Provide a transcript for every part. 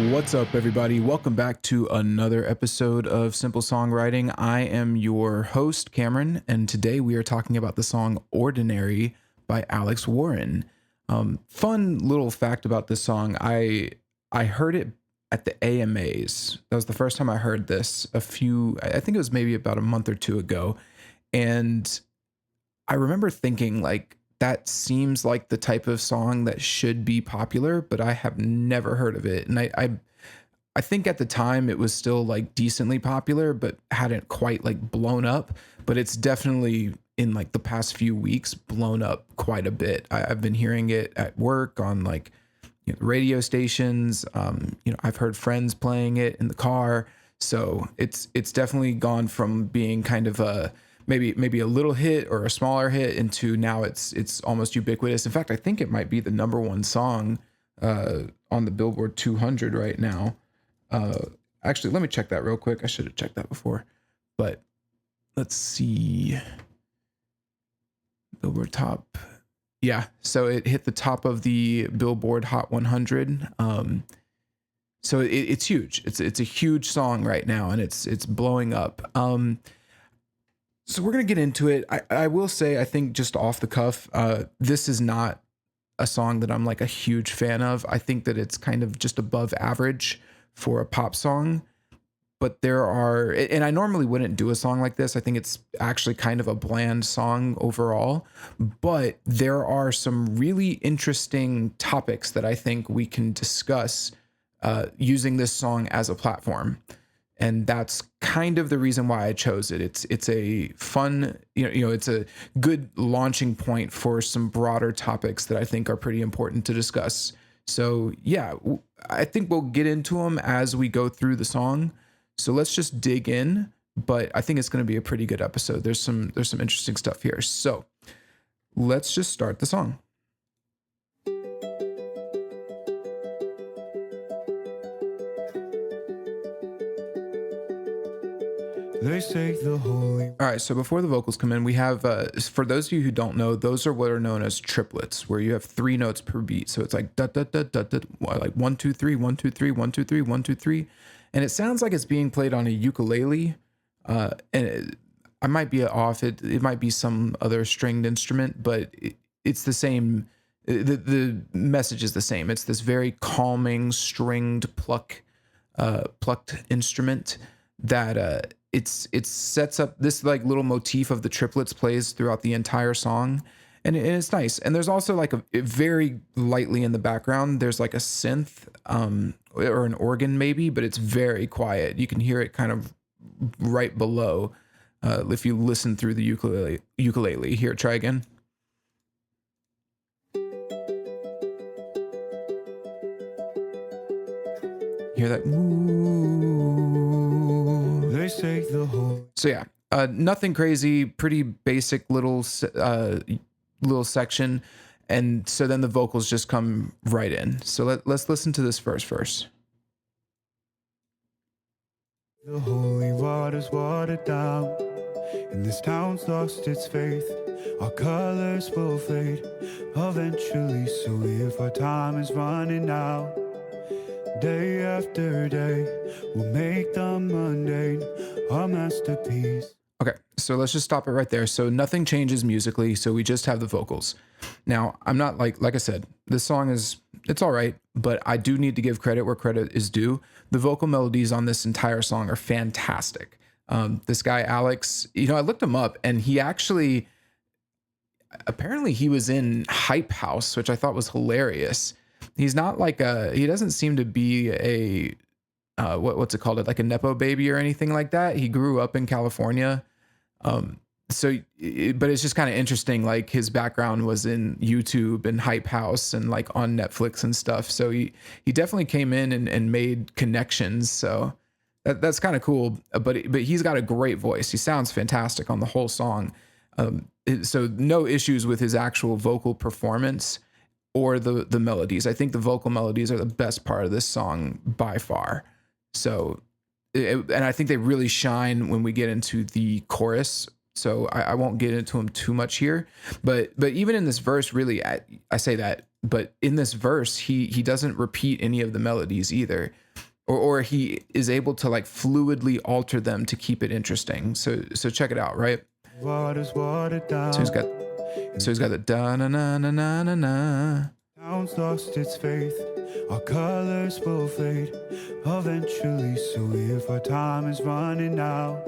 What's up, everybody? Welcome back to another episode of Simple Songwriting. I am your host, Cameron, and today we are talking about the song Ordinary by Alex Warren. Fun little fact about this song, I heard it at the AMAs. That was the first time I heard this I think it was maybe about a month or two ago. And I remember thinking, like, that seems like the type of song that should be popular, but I have never heard of it. And I think at the time it was still like decently popular, but hadn't quite like blown up. But it's definitely in like the past few weeks blown up quite a bit. I've been hearing it at work on like radio stations. I've heard friends playing it in the car. So it's definitely gone from being kind of a maybe a little hit or a smaller hit into now it's almost ubiquitous. In fact, I think it might be the number one song on the Billboard 200 right now. Actually, let me check that real quick. I should have checked that before, but let's see. Billboard top. Yeah, so it hit the top of the Billboard Hot 100. So it's huge. It's a huge song right now, and it's blowing up. So we're gonna get into it. I will say, I think just off the cuff, this is not a song that I'm like a huge fan of. I think that it's kind of just above average for a pop song. But and I normally wouldn't do a song like this. I think it's actually kind of a bland song overall. But there are some really interesting topics that I think we can discuss using this song as a platform. And that's kind of the reason why I chose it. It's a fun, it's a good launching point for some broader topics that I think are pretty important to discuss. So yeah, I think we'll get into them as we go through the song. So let's just dig in. But I think it's going to be a pretty good episode. There's some interesting stuff here. So let's just start the song. They say the holy. All right, so before the vocals come in, we have, for those of you who don't know, those are what are known as triplets, where you have 3 notes per beat. So it's like da da da da da, like 1 2 3 1 2 3 1 2 3 1 2 3, and it sounds like it's being played on a ukulele. I might be off. It might be some other stringed instrument, but it's the same. The message is the same. It's this very calming stringed plucked instrument that it sets up this like little motif of the triplets plays throughout the entire song, and it's nice. And there's also like a very lightly in the background, there's like a synth or an organ maybe, but it's very quiet. You can hear it kind of right below if you listen through the ukulele. Here, try again. Hear that? Ooh. They say the whole. So yeah, nothing crazy, pretty basic little section, and so then the vocals just come right in. So let's listen to this first. The holy water's watered down, and this town's lost its faith. Our colors will fade eventually, so if our time is running out, day after day, we'll make the mundane our masterpiece. Okay, so let's just stop it right there. So nothing changes musically, so we just have the vocals. Now, I'm not like I said, this song it's all right, but I do need to give credit where credit is due. The vocal melodies on this entire song are fantastic. This guy, Alex, I looked him up, and he actually, apparently he was in Hype House, which I thought was hilarious. He's not like he doesn't seem to be a, what's it called? Like a Nepo baby or anything like that. He grew up in California. But it's just kind of interesting. Like his background was in YouTube and Hype House and like on Netflix and stuff. So he definitely came in and made connections. So that's kind of cool. But he's got a great voice. He sounds fantastic on the whole song. So no issues with his actual vocal performance or the melodies. I think the vocal melodies are the best part of this song by far. So, and I think they really shine when we get into the chorus. So I won't get into them too much here, but even in this verse, really, I say that, but in this verse, he doesn't repeat any of the melodies either. or he is able to like fluidly alter them to keep it interesting. So check it out, right? Water's watered down. So he's got the da na na na na na na. Town's lost its faith. Our colors will fade eventually. So if our time is running out,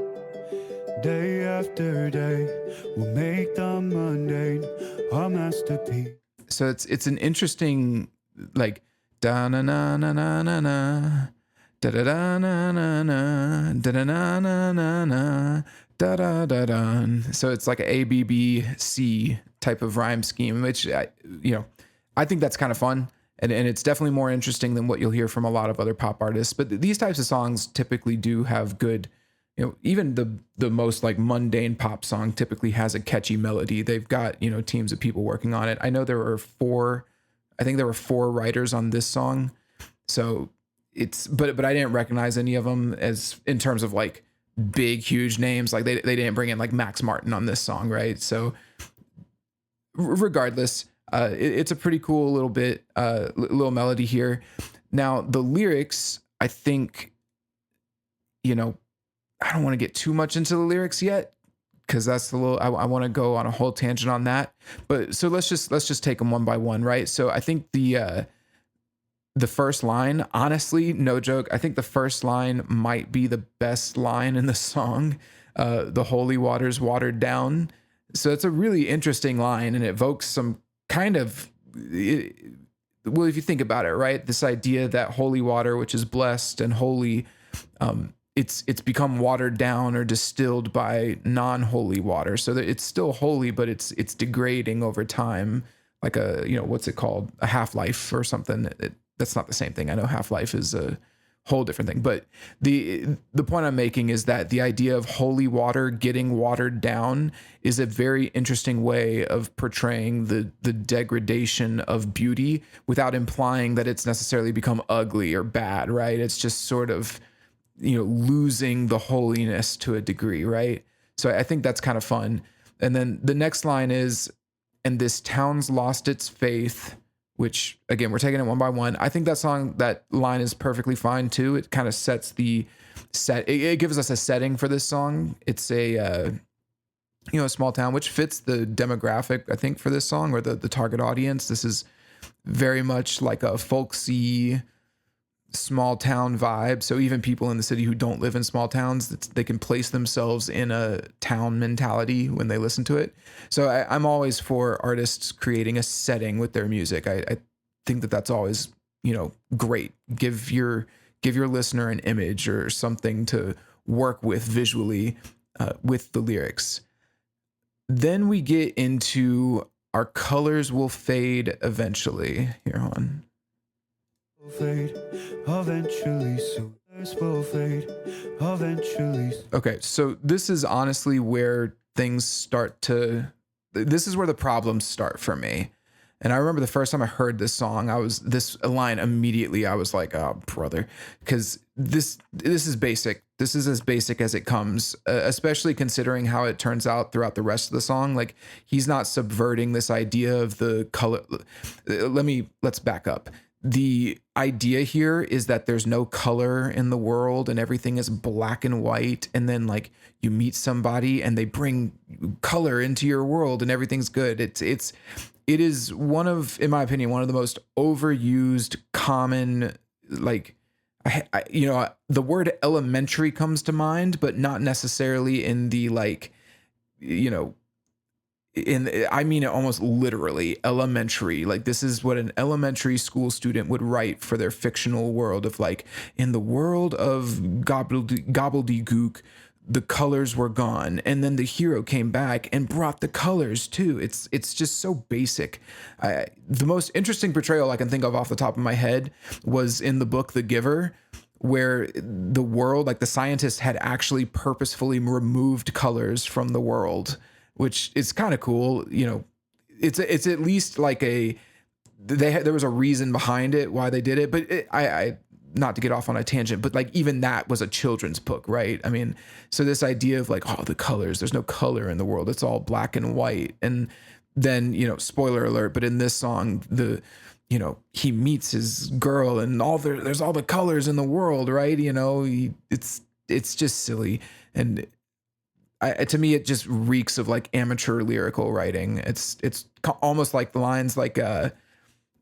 day after day, we'll make the mundane our masterpiece. So it's an interesting like da na na na na na na da da da na na na da da na na na na da da da da. So it's like a ABBC type of rhyme scheme, which I think that's kind of fun. And it's definitely more interesting than what you'll hear from a lot of other pop artists. But these types of songs typically do have good, even the most like mundane pop song typically has a catchy melody. They've got, teams of people working on it. I know there were four writers on this song. So but I didn't recognize any of them as in terms of like big, huge names. Like they didn't bring in like Max Martin on this song. Right. So regardless, it's a pretty cool little melody here. Now the lyrics, I think, I don't want to get too much into the lyrics yet, because that's I want to go on a whole tangent on that. But so let's just take them one by one, right? So I think the first line, honestly, no joke, I think the first line might be the best line in the song. The holy waters watered down. So it's a really interesting line, and it evokes some kind of, well, if you think about it, right? This idea that holy water, which is blessed and holy, it's become watered down or distilled by non-holy water. So that it's still holy, but it's degrading over time, like what's it called? A half-life or something. That's not the same thing. I know half-life is a whole different thing. But the point I'm making is that the idea of holy water getting watered down is a very interesting way of portraying the degradation of beauty without implying that it's necessarily become ugly or bad, right? It's just sort of, losing the holiness to a degree, right? So I think that's kind of fun. And then the next line is, and this town's lost its faith, which again, we're taking it one by one. I think that line is perfectly fine too. It kind of sets it gives us a setting for this song. It's a small town, which fits the demographic, I think, for this song, or the target audience. This is very much like a folksy small town vibe. So even people in the city who don't live in small towns, they can place themselves in a town mentality when they listen to it. So I'm always for artists creating a setting with their music. I think that that's always, great. Give your listener an image or something to work with visually with the lyrics. Then we get into our colors will fade eventually. Here, hold on. Fade eventually, so this will fade eventually. Okay, so this is honestly where this is where the problems start for me. And I remember the first time I heard this song, this line immediately, I was like, oh, brother, because this is basic. This is as basic as it comes, especially considering how it turns out throughout the rest of the song. Like, he's not subverting this idea of the color. Let's back up. The idea here is that there's no color in the world and everything is black and white. And then like you meet somebody and they bring color into your world and everything's good. It is in my opinion, one of the most overused common, like, the word elementary comes to mind, but not necessarily in the like, I mean it almost literally, elementary. Like, this is what an elementary school student would write for their fictional world of like, in the world of gobbledygook, the colors were gone, and then the hero came back and brought the colors too. It's just so basic. The most interesting portrayal I can think of off the top of my head was in the book The Giver, where the world, like the scientists had actually purposefully removed colors from the world, which is kind of cool. It's at least like there was a reason behind it, why they did it. But I not to get off on a tangent, but like even that was a children's book, right? I mean, so this idea of like, oh, the colors, there's no color in the world. It's all black and white. And then, spoiler alert, but in this song, he meets his girl and there's all the colors in the world, right? It's just silly. And to me, it just reeks of like amateur lyrical writing. It's almost like the lines like, the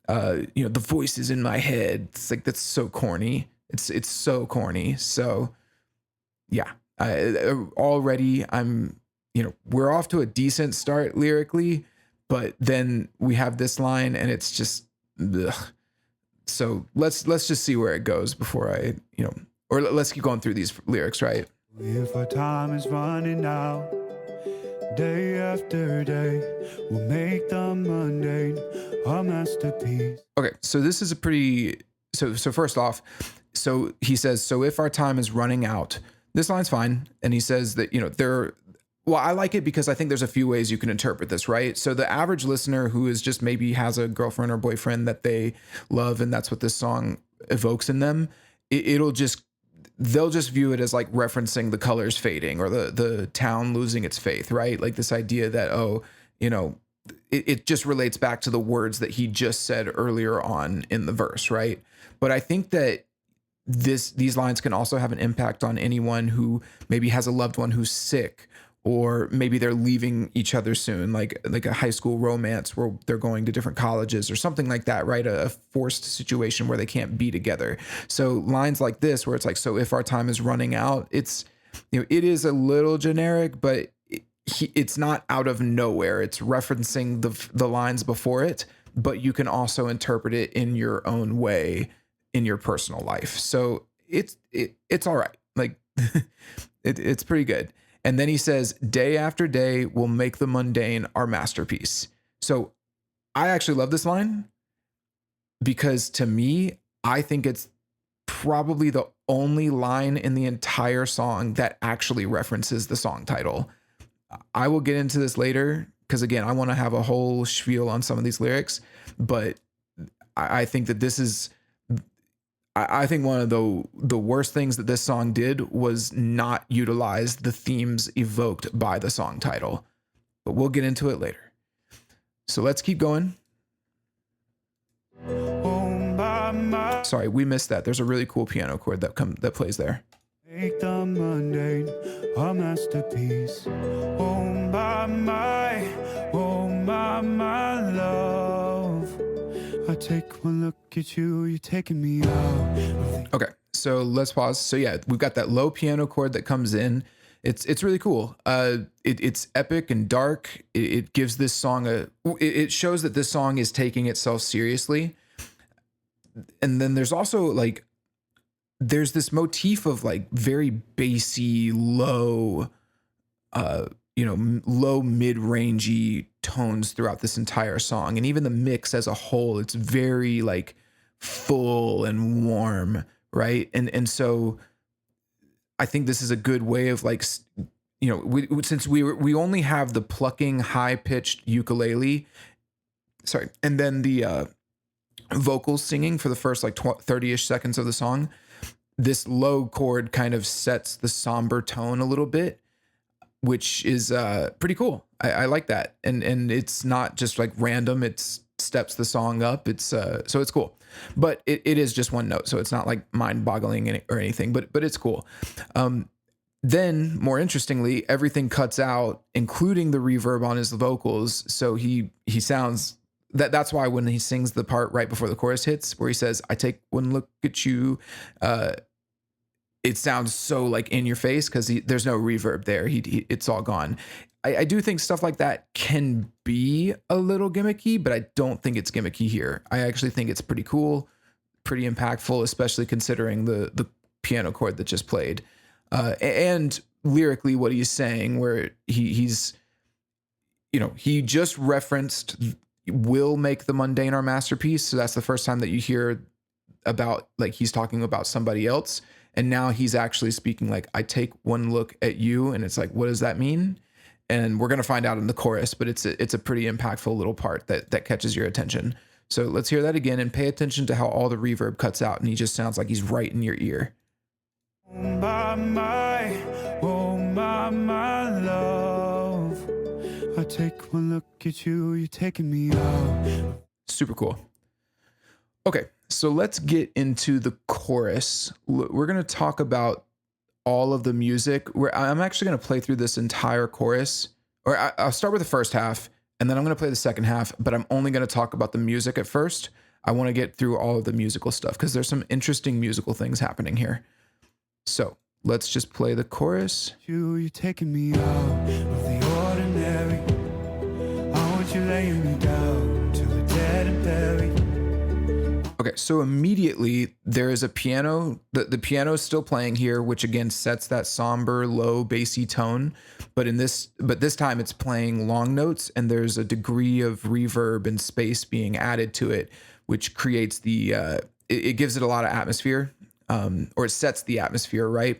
voices in my head. It's like, that's so corny. It's so corny. So yeah, already we're off to a decent start lyrically, but then we have this line and it's just, ugh. So let's just see where it goes before or let's keep going through these lyrics, right? If our time is running out, day after day, we'll make the mundane our masterpiece. Okay, so this is a pretty, so first off, so he says, so if our time is running out, this line's fine. And he says that, well, I like it because I think there's a few ways you can interpret this, right? So the average listener who is just maybe has a girlfriend or boyfriend that they love, and that's what this song evokes in them, they'll just view it as like referencing the colors fading or the town losing its faith, right? Like this idea that, it just relates back to the words that he just said earlier on in the verse, right? But I think that these lines can also have an impact on anyone who maybe has a loved one who's sick, or maybe they're leaving each other soon, like a high school romance where they're going to different colleges or something like that, right? A forced situation where they can't be together. So lines like this, where it's like, so if our time is running out, it is a little generic, but it's not out of nowhere. It's referencing the lines before it, but you can also interpret it in your own way in your personal life. So it's all right. Like it's pretty good. And then he says, day after day, we'll make the mundane our masterpiece. So I actually love this line because to me, I think it's probably the only line in the entire song that actually references the song title. I will get into this later because, again, I want to have a whole spiel on some of these lyrics, but I think that this is... I think one of the worst things that this song did was not utilize the themes evoked by the song title, but we'll get into it later. So let's keep going. Sorry, we missed that. There's a really cool piano chord that plays there. Make the mundane a masterpiece. Oh my love. I take one look at you, you're taking me out. Okay, so let's pause. So yeah, we've got that low piano chord that comes in. It's really cool. It's epic and dark. It gives this song it shows that this song is taking itself seriously. And then there's also like, there's this motif of like very bassy, low, low mid-rangey tones throughout this entire song. And even the mix as a whole, it's very like full and warm, right? And so I think this is a good way of like, since we only have the plucking high-pitched ukulele, and then the vocals singing for the first like 30-ish seconds of the song, this low chord kind of sets the somber tone a little bit, which is pretty cool. I like that. And it's not just like random, it steps the song up. So it's cool. But it is just one note, so it's not like mind-boggling or anything, but it's cool. Then, more interestingly, everything cuts out, including the reverb on his vocals. So he sounds... That's why when he sings the part right before the chorus hits, where he says, I take one look at you, it sounds so like in your face because there's no reverb there. It's all gone. I do think stuff like that can be a little gimmicky, but I don't think it's gimmicky here. I actually think it's pretty cool, pretty impactful, especially considering the piano chord that just played. And lyrically what he's saying, where he's, he just referenced will make the mundane our masterpiece. So that's the first time that you hear about, like, he's talking about somebody else. And now he's actually speaking like, I take one look at you. And it's like, what does that mean? And we're going to find out in the chorus, but it's a pretty impactful little part that catches your attention. So let's hear that again and pay attention to how all the reverb cuts out. And he just sounds like he's right in your ear. Oh my love. I take one look at you, you're taking me out. Super cool. Okay, so let's get into the chorus. We're going to talk about all of the music. I'm actually going to play through this entire chorus, or I'll start with the first half, and then I'm going to play the second half, but I'm only going to talk about the music at first. I want to get through all of the musical stuff because there's some interesting musical things happening here. So let's just play the chorus. You're taking me out of the ordinary. I want you laying me down to a dead and buried. Okay, so immediately there is a piano. The piano is still playing here, which again sets that somber, low, bassy tone. But this time it's playing long notes, and there's a degree of reverb and space being added to it, which creates it gives it a lot of atmosphere, or it sets the atmosphere, right?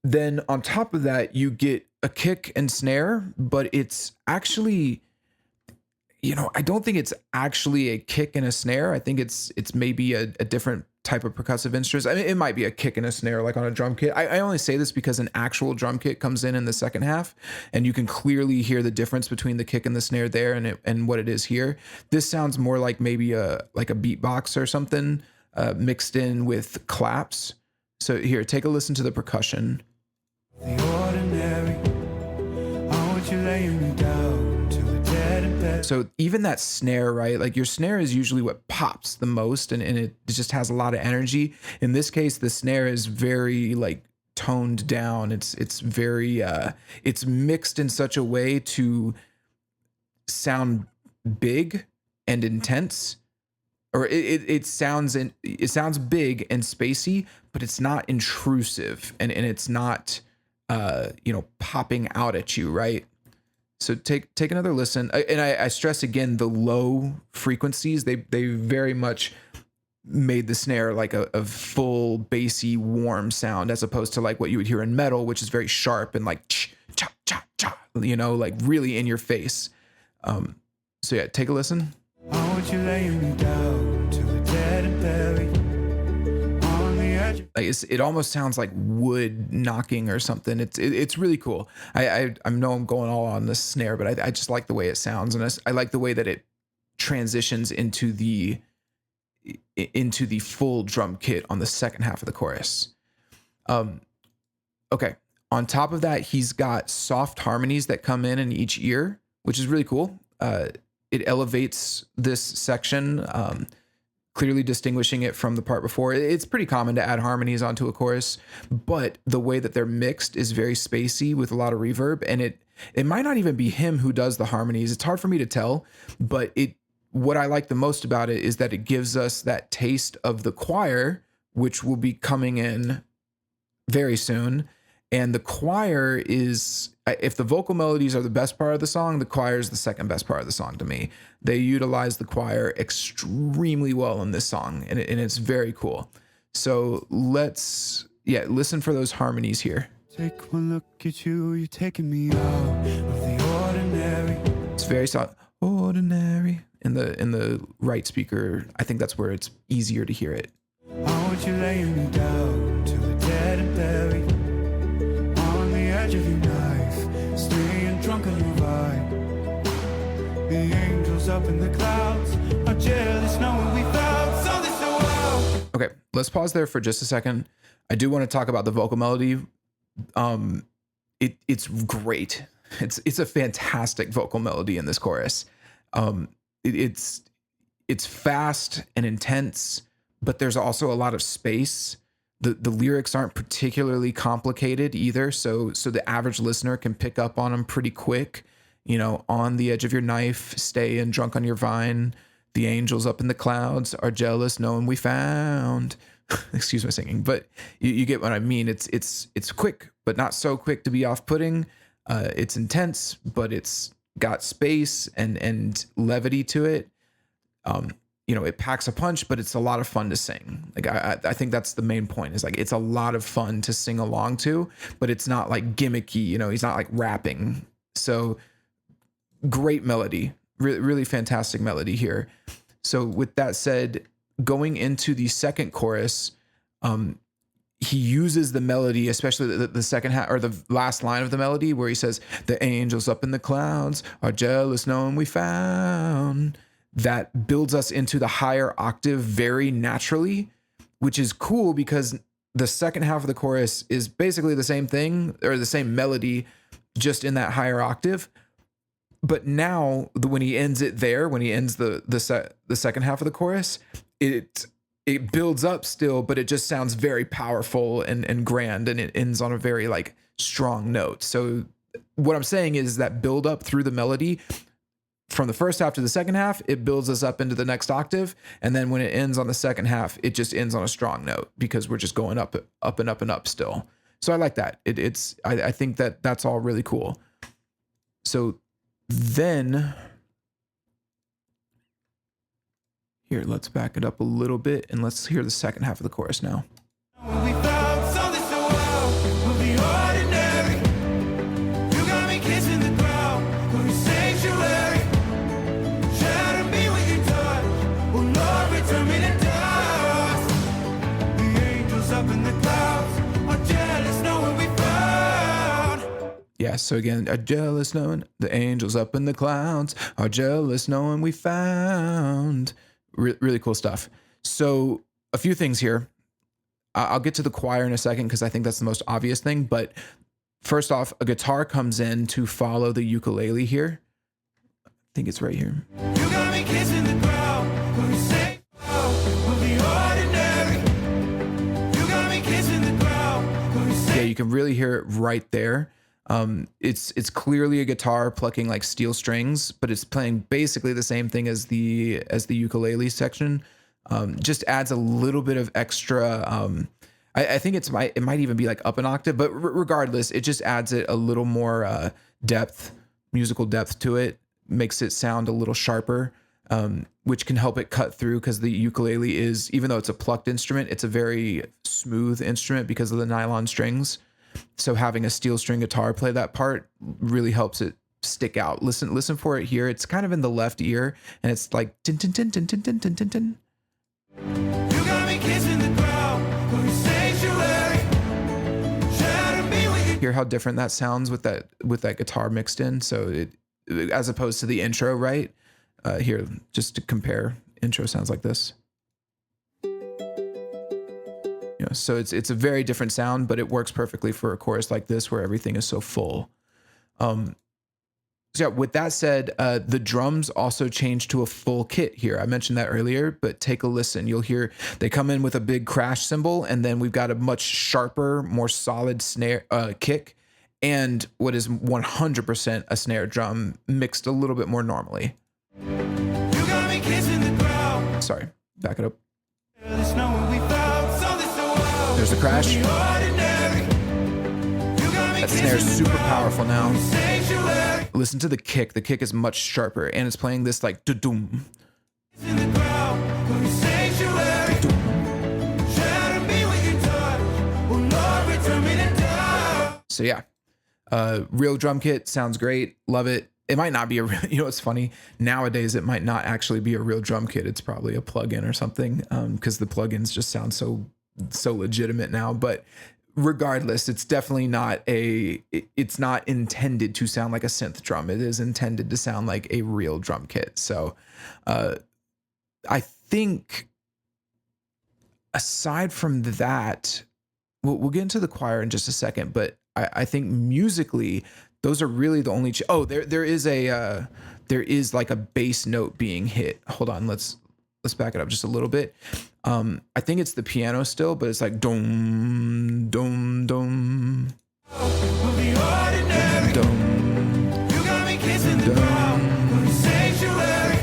Then on top of that, you get a kick and snare, but it's actually, I don't think it's actually a kick and a snare. I think it's maybe a different type of percussive instruments. I mean, it might be a kick and a snare, like on a drum kit. I only say this because an actual drum kit comes in the second half, and you can clearly hear the difference between the kick and the snare there and what it is here. This sounds more like maybe a beatbox or something mixed in with claps. So here, take a listen to the percussion. The ordinary. I want you laying me down to a dead and buried. So even that snare, right? Like your snare is usually what pops the most, and it just has a lot of energy. In this case, the snare is very like toned down. It's very it's mixed in such a way to sound big and intense. Or it sounds big and spacey, but it's not intrusive, and it's not popping out at you, right? So take another listen, and I stress again the low frequencies. They very much made the snare like a full bassy warm sound, as opposed to like what you would hear in metal, which is very sharp and like cha cha cha, like really in your face. So yeah, take a listen. I want you laying me down to a dead and buried on the edge. Like it almost sounds like wood knocking or something. It's really cool. I know I'm going all on the snare, but I just like the way it sounds, and I like the way that it transitions into the full drum kit on the second half of the chorus. Okay. On top of that, he's got soft harmonies that come in each ear, which is really cool. It elevates this section, clearly distinguishing it from the part before. It's pretty common to add harmonies onto a chorus, but the way that they're mixed is very spacey with a lot of reverb, and it might not even be him who does the harmonies. It's hard for me to tell, but what I like the most about it is that it gives us that taste of the choir, which will be coming in very soon. And the choir is, if the vocal melodies are the best part of the song, the choir is the second best part of the song to me. They utilize the choir extremely well in this song, and it's very cool. So listen for those harmonies here. Take one look at you, you're taking me out of the ordinary. It's very soft. Ordinary in the right speaker. I think that's where it's easier to hear it. I want you laying me down to a dead and buried on the edge of your knife, staying drunk on your vine. The angels up in the clouds are jealous knowing we found something so wild. Okay, let's pause there for just a second. I do want to talk about the vocal melody. It's great. It's a fantastic vocal melody in this chorus. It's fast and intense, but there's also a lot of space. The lyrics aren't particularly complicated either, so the average listener can pick up on them pretty quick. On the edge of your knife, staying drunk on your vine. The angels up in the clouds are jealous knowing we found. Excuse my singing, but you get what I mean. It's quick, but not so quick to be off-putting. It's intense, but it's got space and levity to it. It packs a punch, but it's a lot of fun to sing. Like I think that's the main point, is like it's a lot of fun to sing along to, but it's not like gimmicky. He's not like rapping. So great melody, really fantastic melody here. So with that said, going into the second chorus, he uses the melody, especially the second half or the last line of the melody, where he says, "The angels up in the clouds are jealous knowing we found." that builds us into the higher octave very naturally, which is cool because the second half of the chorus is basically the same thing or the same melody, just in that higher octave. But now when he ends it there, when he ends the second half of the chorus, it builds up still, but it just sounds very powerful and grand, and it ends on a very like strong note. So what I'm saying is that build up through the melody from the first half to the second half, it builds us up into the next octave. And then when it ends on the second half, it just ends on a strong note because we're just going up and up and up still. So I like that. I think that that's all really cool. So then here, let's back it up a little bit and let's hear the second half of the chorus now. We found something so wild of the ordinary. You got me kissing the ground, we're a sanctuary. Shadow me with your touch, oh Lord, return me to dust. The angels up in the clouds are jealous knowing we found. Yeah, so again, are jealous knowing the angels up in the clouds are jealous knowing we found. Really cool stuff. So a few things here. I'll get to the choir in a second because I think that's the most obvious thing. But first off, a guitar comes in to follow the ukulele here. I think it's right here. You got me kissing the ground, we're a sanctuary of the ordinary. You got me kissing the ground, we're a sanctuary. Yeah, you can really hear it right there. It's clearly a guitar plucking like steel strings, but it's playing basically the same thing as the ukulele section. Just adds a little bit of extra. I think it might even be like up an octave, but regardless, it just adds it a little more depth, musical depth to it, makes it sound a little sharper, which can help it cut through because the ukulele is, even though it's a plucked instrument, it's a very smooth instrument because of the nylon strings. So having a steel string guitar play that part really helps it stick out. Listen for it here. It's kind of in the left ear, and it's like tin tin tin tin tin tin tin tin tin. You got me kissing the ground, we're a sanctuary. Shadow me with your Hear how different that sounds with that guitar mixed in. So it, as opposed to the intro, right? Here, just to compare, intro sounds like this. You know, so it's a very different sound, but it works perfectly for a chorus like this where everything is so full. So yeah, with that said, the drums also change to a full kit here. I mentioned that earlier, but take a listen. You'll hear they come in with a big crash cymbal, and then we've got a much sharper, more solid snare kick, and what is 100% a snare drum mixed a little bit more normally. You got me kissing the ground. Sorry, back it up. There's no one we found, something so wild. There's the crash. The ordinary. You got me That snare is kissing the super ground, powerful now. sanctuary. Listen to the kick. The kick is much sharper, and it's playing this like da-doom. In the ground, we're a sanctuary. Shadow me with your touch, oh Lord, return me to dust. So yeah, real drum kit sounds great. Love it. It might not be a real, you know, what's funny nowadays, it might not actually be a real drum kit. It's probably a plugin or something. Cause the plugins just sound so legitimate now, but regardless, it's definitely not it's not intended to sound like a synth drum. It is intended to sound like a real drum kit. So, I think aside from that, we'll get into the choir in just a second, but I think musically, those are really the only. There is like a bass note being hit. Hold on, let's back it up just a little bit. I think it's the piano still, but it's like dum dum dum Of the ordinary. dum You got me kissing the ground, we're a sanctuary.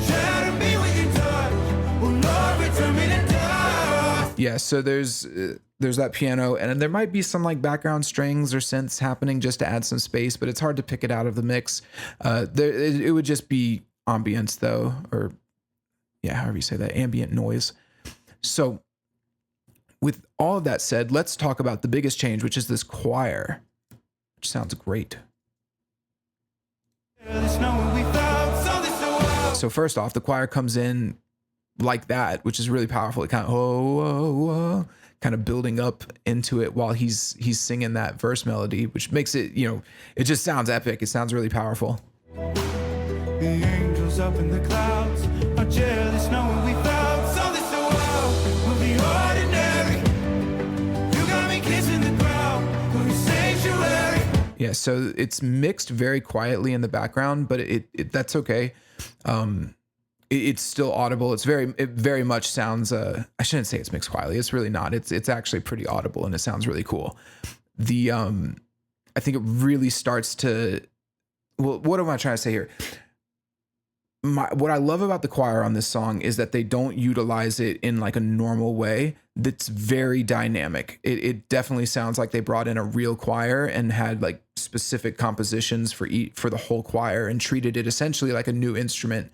Shadow me with your touch, oh Lord, return me to dust. Yeah, so there's that piano, and there might be some like background strings or synths happening just to add some space, but it's hard to pick it out of the mix. It would just be ambience though, or yeah, however you say that, ambient noise. So with all of that said, let's talk about the biggest change, which is this choir, which sounds great. There's no one we found, something so wild. So first off, the choir comes in like that, which is really powerful. It kind of kind of building up into it while he's singing that verse melody, which makes it, you know, it just sounds epic. It sounds really powerful. The angels up in the clouds are jealous knowing we found something so wild of the ordinary. You got me kissing the ground of your sanctuary. Yeah, so it's mixed very quietly in the background, but that's okay. It's still audible. It very much sounds. I shouldn't say it's mixed quietly. It's really not. It's actually pretty audible, and it sounds really cool. I think it really starts to. Well, what am I trying to say here? What I love about the choir on this song is that they don't utilize it in like a normal way. That's very dynamic. It definitely sounds like they brought in a real choir and had like specific compositions for the whole choir and treated it essentially like a new instrument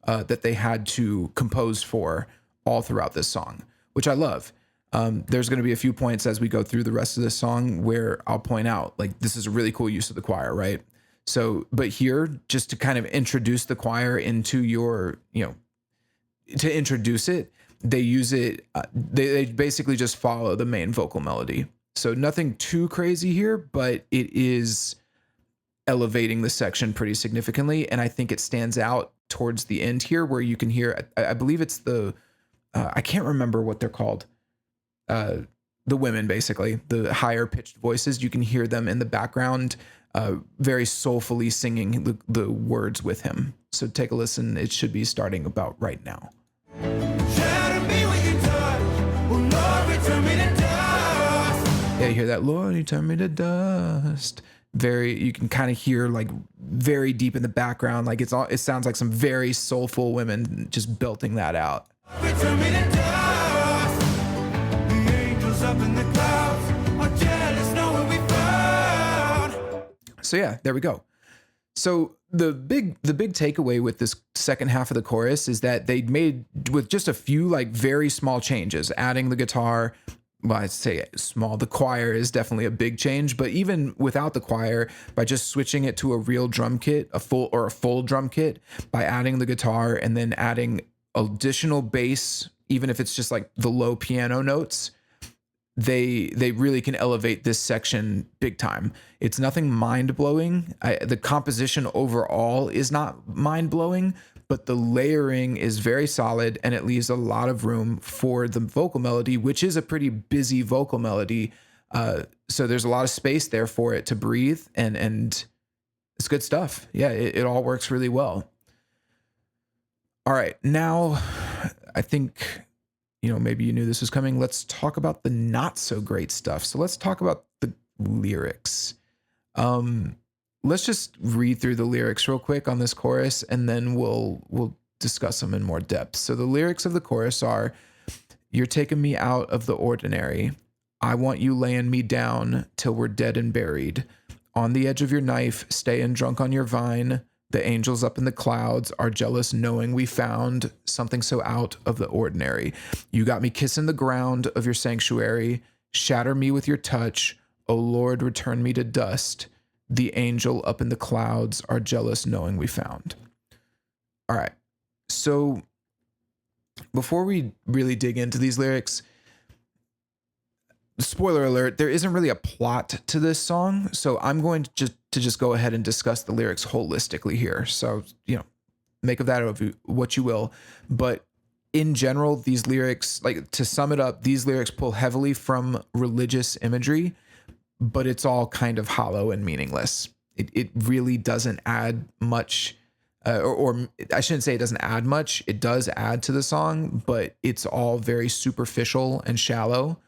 that they had to compose for all throughout this song, which I love. There's going to be a few points as we go through the rest of this song where I'll point out like this is a really cool use of the choir, right? So, but here, just to kind of introduce the choir into your, to introduce it, they use it, they basically just follow the main vocal melody. So nothing too crazy here, but it is elevating the section pretty significantly. And I think it stands out towards the end here where you can hear, I believe it's I can't remember what they're called. The women, basically, the higher pitched voices, you can hear them in the background, very soulfully singing the words with him. So take a listen. It should be starting about right now. Yeah, you hear that, Lord, you turn me to dust. You can kind of hear like very deep in the background, like it sounds like some very soulful women just belting that out. Return me to dust. The angels up in the clouds are jealous knowing we found. So yeah, there we go. So the big takeaway with this second half of the chorus is that they made with just a few like very small changes, adding the guitar. Well, I'd say small. The choir is definitely a big change, but even without the choir, by just switching it to a real drum kit, a full drum kit, by adding the guitar and then adding additional bass, even if it's just like the low piano notes, they really can elevate this section big time. It's nothing mind-blowing. The composition overall is not mind-blowing, but the layering is very solid and it leaves a lot of room for the vocal melody, which is a pretty busy vocal melody. So there's a lot of space there for it to breathe, and it's good stuff. Yeah, it all works really well. All right, now I think, maybe you knew this was coming. Let's talk about the not so great stuff. So let's talk about the lyrics. Let's just read through the lyrics real quick on this chorus, and then we'll discuss them in more depth. So the lyrics of the chorus are, "You're taking me out of the ordinary. I want you laying me down till we're dead and buried. On the edge of your knife, staying drunk on your vine. The angels up in the clouds are jealous knowing we found something so out of the ordinary. You got me kissing the ground of your sanctuary. Shatter me with your touch. O Lord, return me to dust. The angel up in the clouds are jealous knowing we found." All right. So before we really dig into these lyrics, spoiler alert, there isn't really a plot to this song. So I'm going to just go ahead and discuss the lyrics holistically here. So, make of that what you will. But in general, these lyrics, like to sum it up, these lyrics pull heavily from religious imagery, but it's all kind of hollow and meaningless. It really doesn't add much, or I shouldn't say it doesn't add much. It does add to the song, but it's all very superficial and shallow.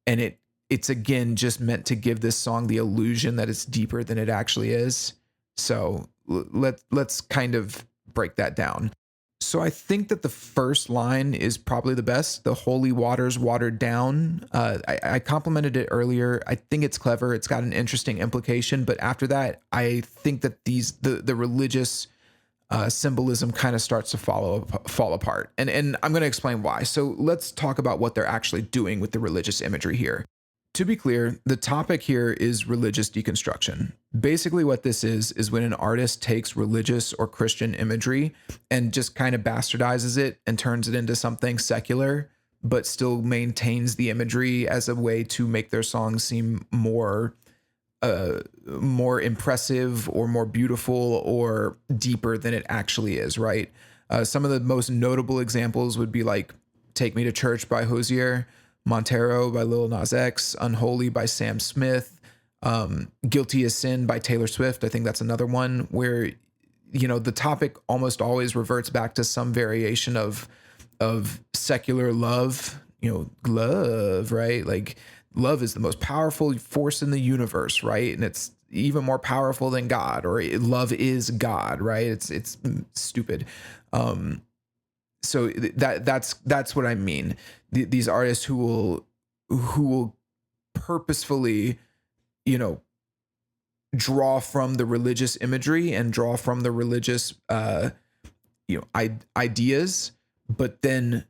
And it's again just meant to give this song the illusion that it's deeper than it actually is. So let's kind of break that down. So I think that the first line is probably the best. The holy waters watered down. I complimented it earlier. I think it's clever. It's got an interesting implication. But after that, I think that the religious symbolism kind of starts to fall apart. And I'm going to explain why. So let's talk about what they're actually doing with the religious imagery here. To be clear, the topic here is religious deconstruction. Basically what this is when an artist takes religious or Christian imagery and just kind of bastardizes it and turns it into something secular, but still maintains the imagery as a way to make their songs seem more more impressive or more beautiful or deeper than it actually is, right? Some of the most notable examples would be like Take Me to Church by Hozier, Montero by Lil Nas X, Unholy by Sam Smith, Guilty as Sin by Taylor Swift. I think that's another one where, you know, the topic almost always reverts back to some variation of secular love, you know, love, right? Like love is the most powerful force in the universe, right? And it's even more powerful than God, or love is God, right? It's stupid. So that's what I mean. These artists who will purposefully, you know, draw from the religious imagery and draw from the religious, you know, ideas, but then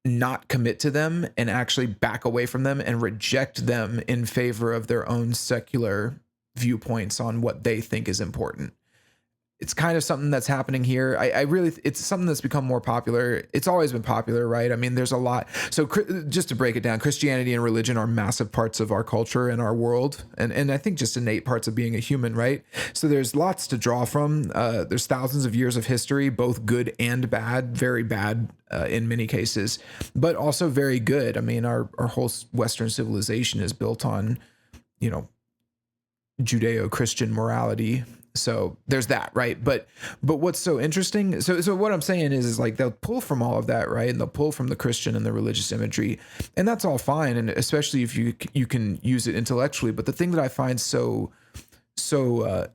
not commit to them and actually back away from them and reject them in favor of their own secular viewpoints on what they think is important. It's kind of something that's happening here. I really, it's something that's become more popular. It's always been popular, right? I mean, there's a lot. So just to break it down, Christianity and religion are massive parts of our culture and our world. And I think just innate parts of being a human, right? So there's lots to draw from. There's thousands of years of history, both good and bad, very bad in many cases, but also very good. I mean, our whole Western civilization is built on, you know, Judeo-Christian morality. So there's that, right? But what's so interesting, so what I'm saying is like they'll pull from all of that, right? And they'll pull from the Christian and the religious imagery, and that's all fine, and especially if you can use it intellectually. But the thing that I find so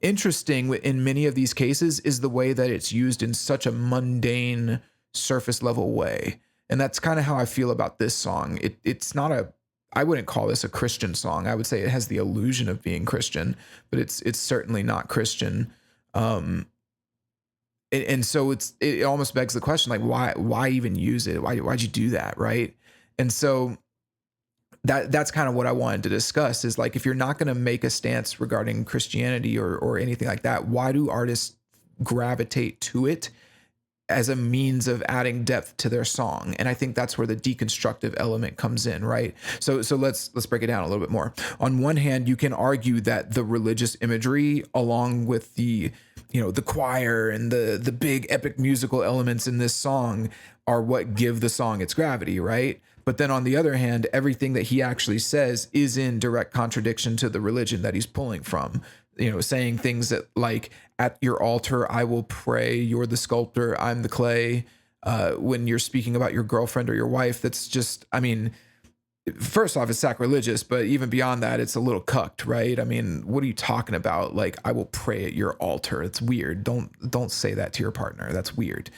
interesting in many of these cases is the way that it's used in such a mundane, surface level way, and that's kind of how I feel about this song. It's not a, I wouldn't call this a Christian song. I would say it has the illusion of being Christian, but it's certainly not Christian. And so it almost begs the question, like, why even use it? Why'd you do that? Right. And so that's kind of what I wanted to discuss is like, if you're not going to make a stance regarding Christianity or anything like that, why do artists gravitate to it as a means of adding depth to their song? And I think that's where the deconstructive element comes in, right? So let's break it down a little bit more. On one hand, you can argue that the religious imagery, along with the, you know, the choir and the big epic musical elements in this song, are what give the song its gravity, right? But then on the other hand, everything that he actually says is in direct contradiction to the religion that he's pulling from. You know, saying things that like, at your altar, I will pray, you're the sculptor, I'm the clay. When you're speaking about your girlfriend or your wife, that's just, I mean, first off, it's sacrilegious, but even beyond that, it's a little cucked, right? I mean, what are you talking about? Like, I will pray at your altar. It's weird. Don't say that to your partner. That's weird.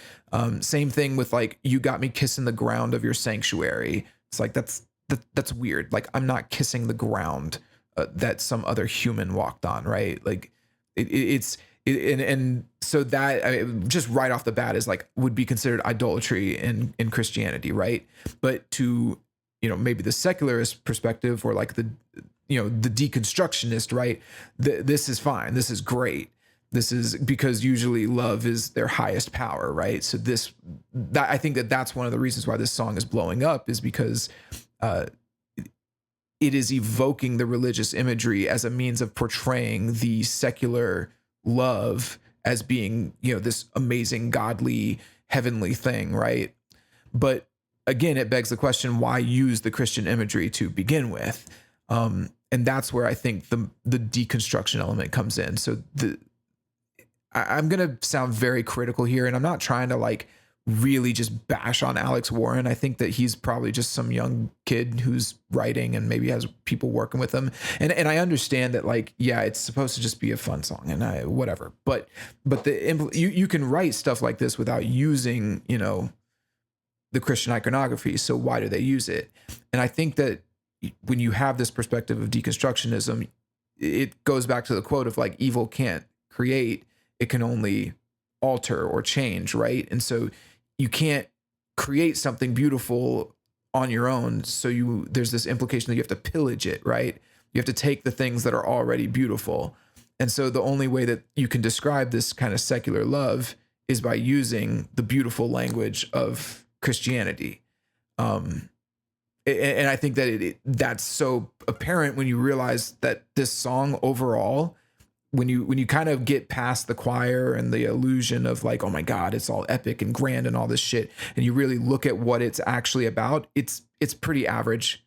Same thing with like, you got me kissing the ground of your sanctuary. It's like, that's weird. Like, I'm not kissing the ground that some other human walked on, right? Like and so that just right off the bat is like, would be considered idolatry in Christianity, right? But to, you know, maybe the secularist perspective, or like the, you know, the deconstructionist, right? This is fine. This is great. This is because usually love is their highest power, right? So that I think that's one of the reasons why this song is blowing up, is because it is evoking the religious imagery as a means of portraying the secular love as being, you know, this amazing, godly, heavenly thing, right? But again, it begs the question, why use the Christian imagery to begin with? And that's where I think the deconstruction element comes in. So I'm going to sound very critical here, and I'm not trying to like really just bash on Alex Warren. I think that he's probably just some young kid who's writing and maybe has people working with him. And I understand that, like, yeah, it's supposed to just be a fun song and whatever, but you can write stuff like this without using, you know, the Christian iconography. So why do they use it? And I think that when you have this perspective of deconstructionism, it goes back to the quote of like, evil can't create, it can only alter or change, right? And so you can't create something beautiful on your own. So there's this implication that you have to pillage it, right? You have to take the things that are already beautiful. And so the only way that you can describe this kind of secular love is by using the beautiful language of Christianity. And I think that that's so apparent when you realize that this song overall, when you kind of get past the choir and the illusion of like, oh my God, it's all epic and grand and all this shit, and you really look at what it's actually about, it's pretty average.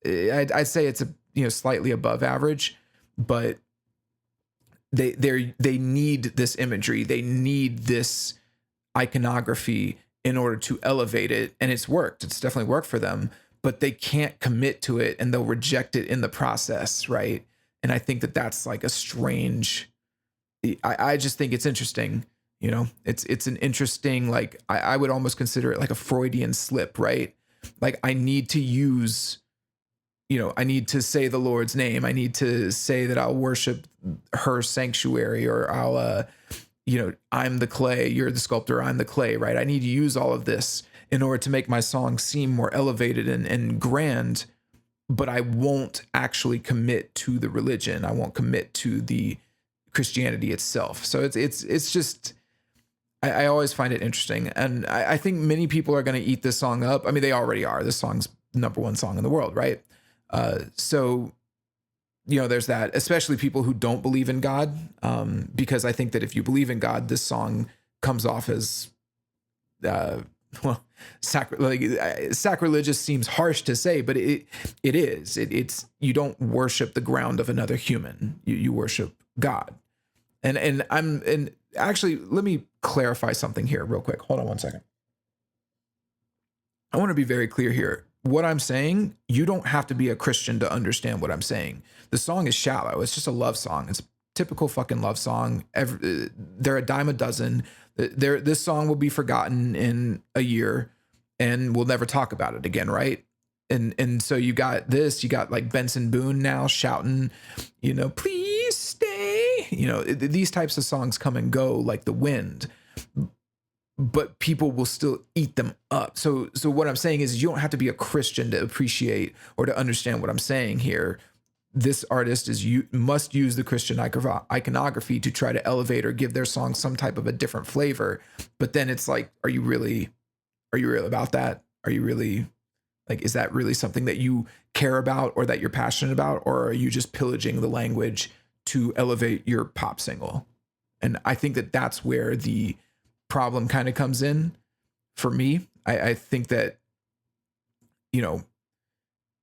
I'd say it's slightly above average, but they need this imagery, they need this iconography in order to elevate it, and it's worked. It's definitely worked for them, but they can't commit to it, and they'll reject it in the process, right? And I think that that's like a strange. I just think it's interesting. It's an interesting, like I would almost consider it like a Freudian slip, right? Like I need to use, I need to say the Lord's name. I need to say that I'll worship her sanctuary, or I'll, I'm the clay, you're the sculptor, I'm the clay, right? I need to use all of this in order to make my song seem more elevated and grand, but I won't actually commit to the religion. I won't commit to the Christianity itself. So it's just, I always find it interesting. And I think many people are going to eat this song up. I mean, they already are. This song's number one song in the world, right? So, there's that, especially people who don't believe in God. Because I think that if you believe in God, this song comes off as, well, sacrilegious seems harsh to say, but it is. It's you don't worship the ground of another human. You worship God. And actually, let me clarify something here real quick. Hold on one second. I want to be very clear here. What I'm saying, you don't have to be a Christian to understand what I'm saying. The song is shallow. It's just a love song. It's a typical fucking love song. They're a dime a dozen. This song will be forgotten in a year and we'll never talk about it again, right? And so you got like Benson Boone now shouting, please stay. These types of songs come and go like the wind, but people will still eat them up. So what I'm saying is you don't have to be a Christian to appreciate or to understand what I'm saying here. This artist must use the Christian iconography to try to elevate or give their song some type of a different flavor. But then it's like, are you really about that? Are you really like, is that really something that you care about or that you're passionate about? Or are you just pillaging the language to elevate your pop single? And I think that that's where the problem kind of comes in for me. I think that,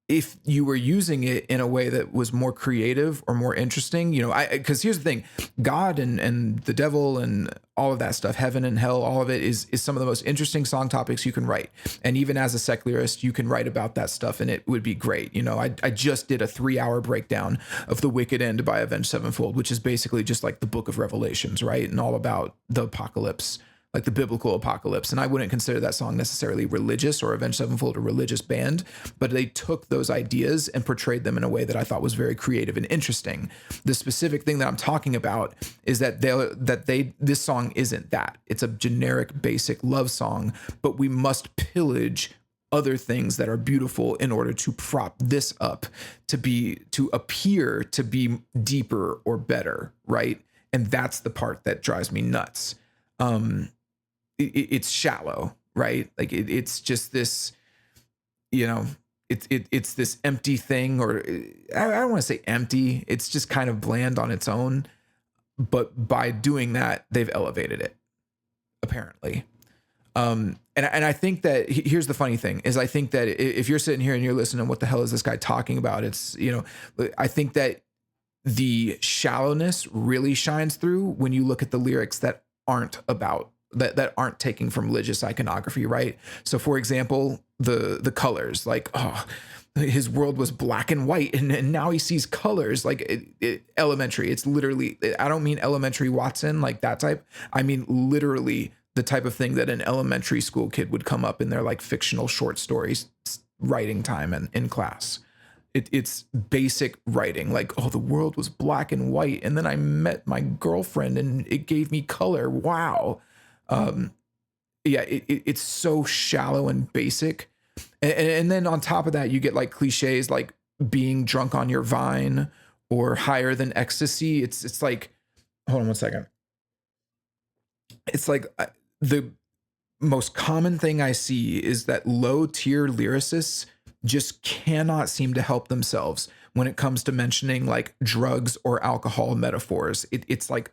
if you were using it in a way that was more creative or more interesting, because here's the thing, God and the devil and all of that stuff, heaven and hell, all of it is some of the most interesting song topics you can write. And even as a secularist, you can write about that stuff and it would be great. I just did a 3-hour breakdown of The Wicked End by Avenged Sevenfold, which is basically just like the book of Revelations, right? And all about the apocalypse, like the biblical apocalypse. And I wouldn't consider that song necessarily religious or Avenged Sevenfold a religious band, but they took those ideas and portrayed them in a way that I thought was very creative and interesting. The specific thing that I'm talking about is that this song isn't that. It's a generic, basic love song, but we must pillage other things that are beautiful in order to prop this up to appear to be deeper or better, right? And that's the part that drives me nuts. It's shallow, right? Like it's just this, it's this empty thing, or I don't want to say empty. It's just kind of bland on its own. But by doing that, they've elevated it, apparently. And I think that here's the funny thing is I think that if you're sitting here and you're listening, what the hell is this guy talking about? It's, I think that the shallowness really shines through when you look at the lyrics that aren't about that aren't taking from religious iconography, right? So for example, the colors, like, oh, his world was black and white and now he sees colors, like elementary. It's literally, I don't mean elementary Watson, like that type. I mean, literally the type of thing that an elementary school kid would come up in their like fictional short stories writing time and in class. It's basic writing, like, oh, the world was black and white and then I met my girlfriend and it gave me color. Wow. It's so shallow and basic. And then on top of that, you get like cliches like being drunk on your vine or higher than ecstasy. It's like, hold on one second. It's like the most common thing I see is that low tier lyricists just cannot seem to help themselves when it comes to mentioning like drugs or alcohol metaphors. It's like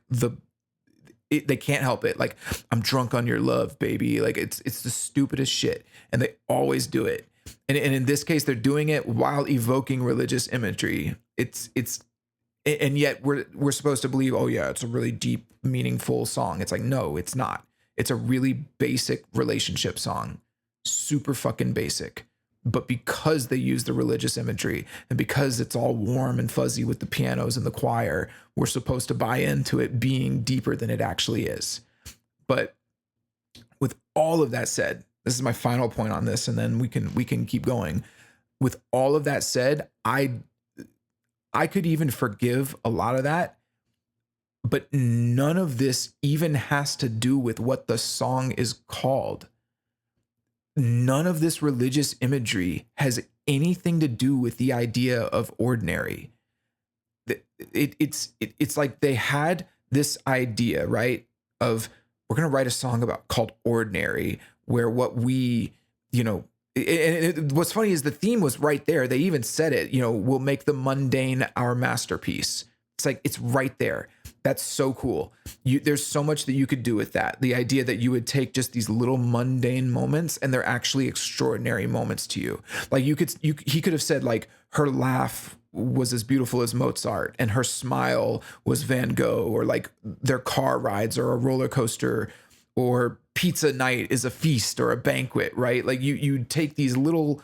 they can't help it. Like, I'm drunk on your love, baby. Like, it's the stupidest shit, and they always do it. And in this case, they're doing it while evoking religious imagery. And yet we're supposed to believe, oh yeah, it's a really deep, meaningful song. It's like, no, it's not. It's a really basic relationship song, super fucking basic. But because they use the religious imagery, and because it's all warm and fuzzy with the pianos and the choir, we're supposed to buy into it being deeper than it actually is. But with all of that said, this is my final point on this, and then we can keep going. With all of that said, I could even forgive a lot of that, but none of this even has to do with what the song is called. None of this religious imagery has anything to do with the idea of ordinary. It's like they had this idea, right? Of, we're going to write a song called Ordinary, where what we, what's funny is the theme was right there. They even said it, we'll make the mundane our masterpiece. It's like, it's right there. That's so cool. There's so much that you could do with that. The idea that you would take just these little mundane moments and they're actually extraordinary moments to you. Like he could have said like, her laugh was as beautiful as Mozart and her smile was Van Gogh, or like their car rides or a roller coaster, or pizza night is a feast or a banquet, right? Like you take these little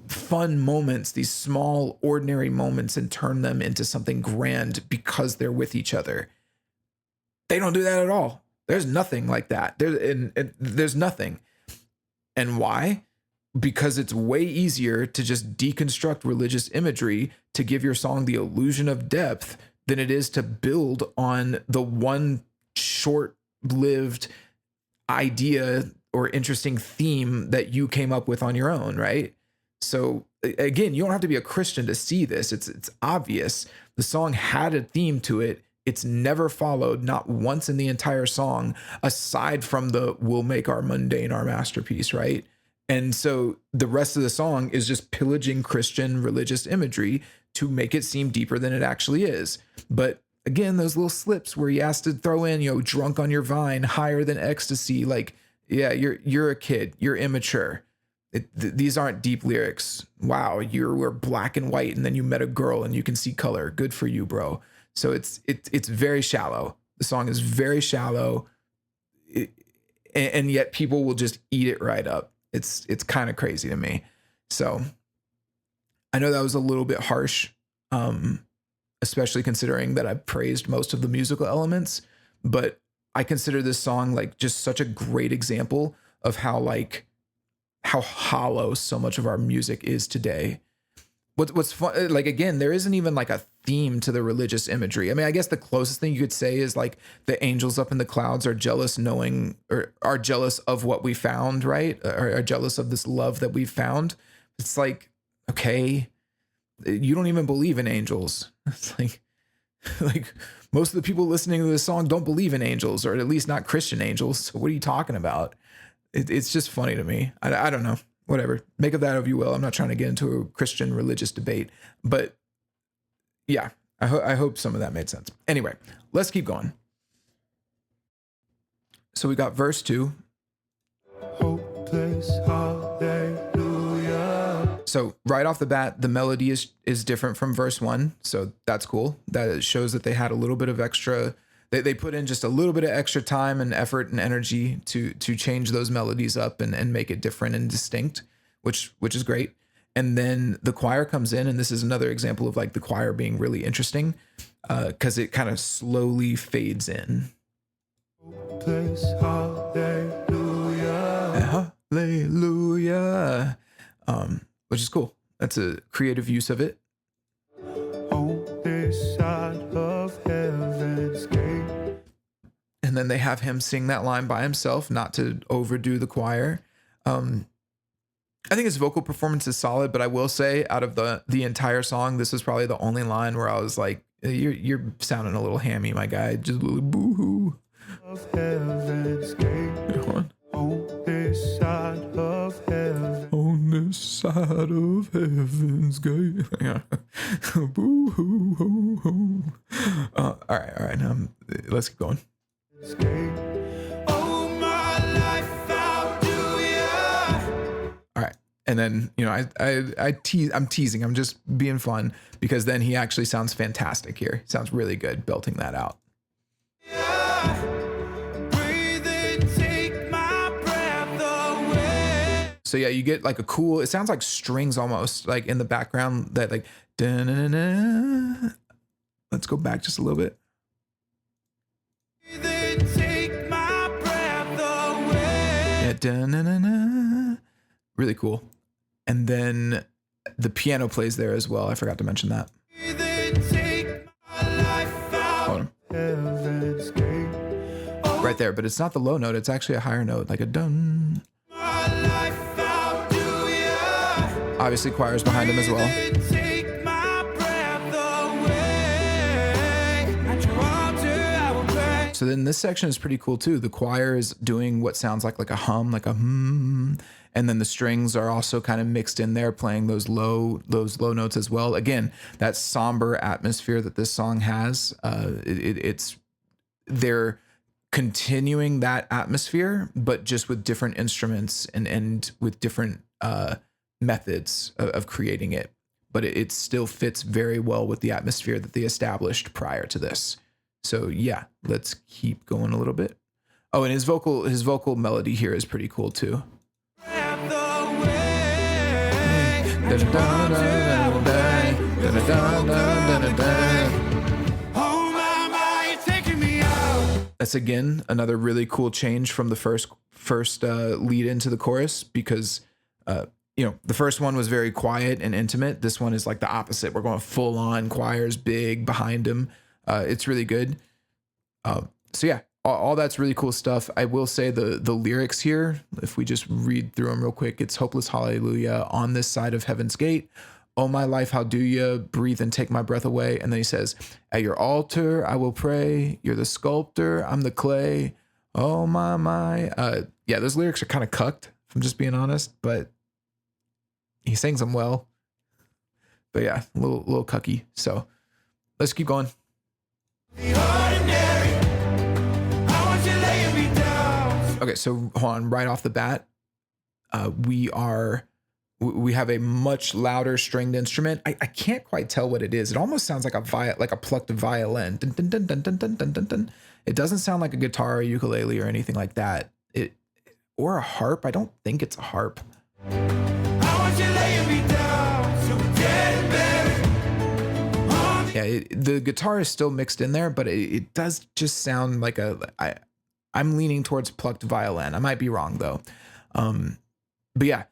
fun moments, these small ordinary moments, and turn them into something grand because they're with each other. They don't do that at all. There's nothing like that. There's nothing. And why? Because it's way easier to just deconstruct religious imagery to give your song the illusion of depth than it is to build on the one short-lived idea or interesting theme that you came up with on your own, right? So again, you don't have to be a Christian to see this. It's obvious. The song had a theme to it. It's never followed, not once in the entire song, aside from the "we'll make our mundane our masterpiece," right? And so the rest of the song is just pillaging Christian religious imagery to make it seem deeper than it actually is. But again, those little slips where he has to throw in, drunk on your vine, higher than ecstasy. Like, yeah, you're a kid, you're immature. These aren't deep lyrics. Wow, you were black and white, and then you met a girl and you can see color. Good for you, bro. So it's very shallow. The song is very shallow, and yet people will just eat it right up. It's kind of crazy to me. So I know that was a little bit harsh, especially considering that I've praised most of the musical elements, but I consider this song like just such a great example of how hollow so much of our music is today. What's fun, like, again, there isn't even like a theme to the religious imagery. I mean, I guess the closest thing you could say is like the angels up in the clouds are jealous or are jealous of what we found, right? Or are jealous of this love that we found. It's like, okay, you don't even believe in angels. It's like most of the people listening to this song don't believe in angels, or at least not Christian angels. So what are you talking about? It's just funny to me. I don't know. Whatever. Make of that if you will. I'm not trying to get into a Christian religious debate, but yeah, I hope some of that made sense. Anyway, let's keep going. So we got verse 2. Hopeless hallelujah. So right off the bat, the melody is different from verse 1. So that's cool. That shows that they had a little bit of extra. They put in just a little bit of extra time and effort and energy to change those melodies up and make it different and distinct, which is great. And then the choir comes in, and this is another example of like the choir being really interesting because it kind of slowly fades in. Hopeless hallelujah. Hallelujah. Which is cool. That's a creative use of it. On this side of heaven's gate. And then they have him sing that line by himself, not to overdo the choir. I think his vocal performance is solid, but I will say out of the entire song, this was probably the only line where I was like, you're sounding a little hammy, my guy. Just a little boo-hoo. Of heaven's gate. On this side of heaven. On this side side of heaven's gate. Yeah. Boo hoo hoo hoo. All right. Let's keep going. Oh, my life, how do ya? All right. And then, I'm teasing. I'm just being fun because then he actually sounds fantastic here. Sounds really good belting that out. Breathe in, take my breath away. So yeah, you get like it sounds like strings almost like in the background that like, da-na-na-na. Let's go back just a little bit. Breathe in, take my breath away. Yeah, da-na-na-na. Really cool. And then the piano plays there as well. I forgot to mention that. Breathe in, take my life out. Hold on. Heaven's gate. Oh, Right there, but it's not the low note. It's actually a higher note, like a dun. my life, how do ya? Obviously, choir's behind him as well. Take my breath away. At your altar, I will pray. So then this section is pretty cool too. The choir is doing what sounds like a hum, like a hmm. And then the strings are also kind of mixed in there, playing those low notes as well. Again, that somber atmosphere that this song has. They're continuing that atmosphere, but just with different instruments and with different methods of creating it. But it still fits very well with the atmosphere that they established prior to this. So yeah, let's keep going a little bit. Oh, and his vocal melody here is pretty cool too. Breath away. At your altar, I will pray. Oh, my, you're taking me out. That's again another really cool change from the first lead into the chorus because the first one was very quiet and intimate. This one is like the opposite. We're going full on, choir's big behind him. It's really good. So yeah, all that's really cool stuff. I will say the lyrics here, if we just read through them real quick, it's hopeless hallelujah on this side of heaven's gate. Oh, my life, how do you breathe and take my breath away? And then he says, at your altar, I will pray. You're the sculptor. I'm the clay. Oh, my. Yeah, those lyrics are kind of cucked, if I'm just being honest, but he sings them well. But yeah, a little cucky. So let's keep going. The ordinary. I want you laying me down. Okay, so hold on. Right off the bat, we have a much louder stringed instrument. I can't quite tell what it is. It almost sounds like a plucked violin. Dun, dun, dun, dun, dun, dun, dun, dun, dun. It doesn't sound like a guitar or ukulele or anything like that. Or a harp. I don't think it's a harp. I want you laying me down. So we're getting better. Yeah, the guitar is still mixed in there, but it does just sound like I'm leaning towards plucked violin. I might be wrong though. But yeah,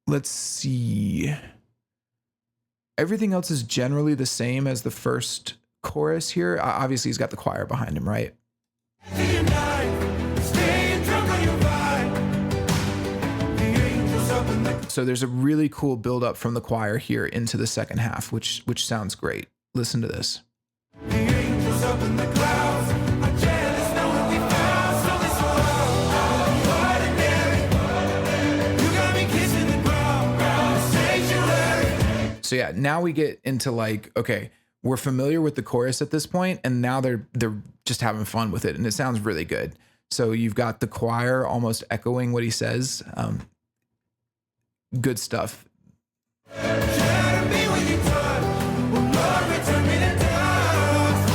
let's see. Everything else is generally the same as the first chorus here. Obviously, he's got the choir behind him, right? Day and night, staying drunk on your vibe. The angels up in the So there's a really cool build up from the choir here into the second half, which sounds great. Listen to this. The angels up in the clouds are jealous knowing we found something so loud. Ordinary. You got me kissing the ground, sanctuary. So yeah, now we get into like, okay, we're familiar with the chorus at this point, and now they're just having fun with it, and it sounds really good. So you've got the choir almost echoing what he says. Good stuff. Shadow me when you touch. Oh, Lord, return me to dust.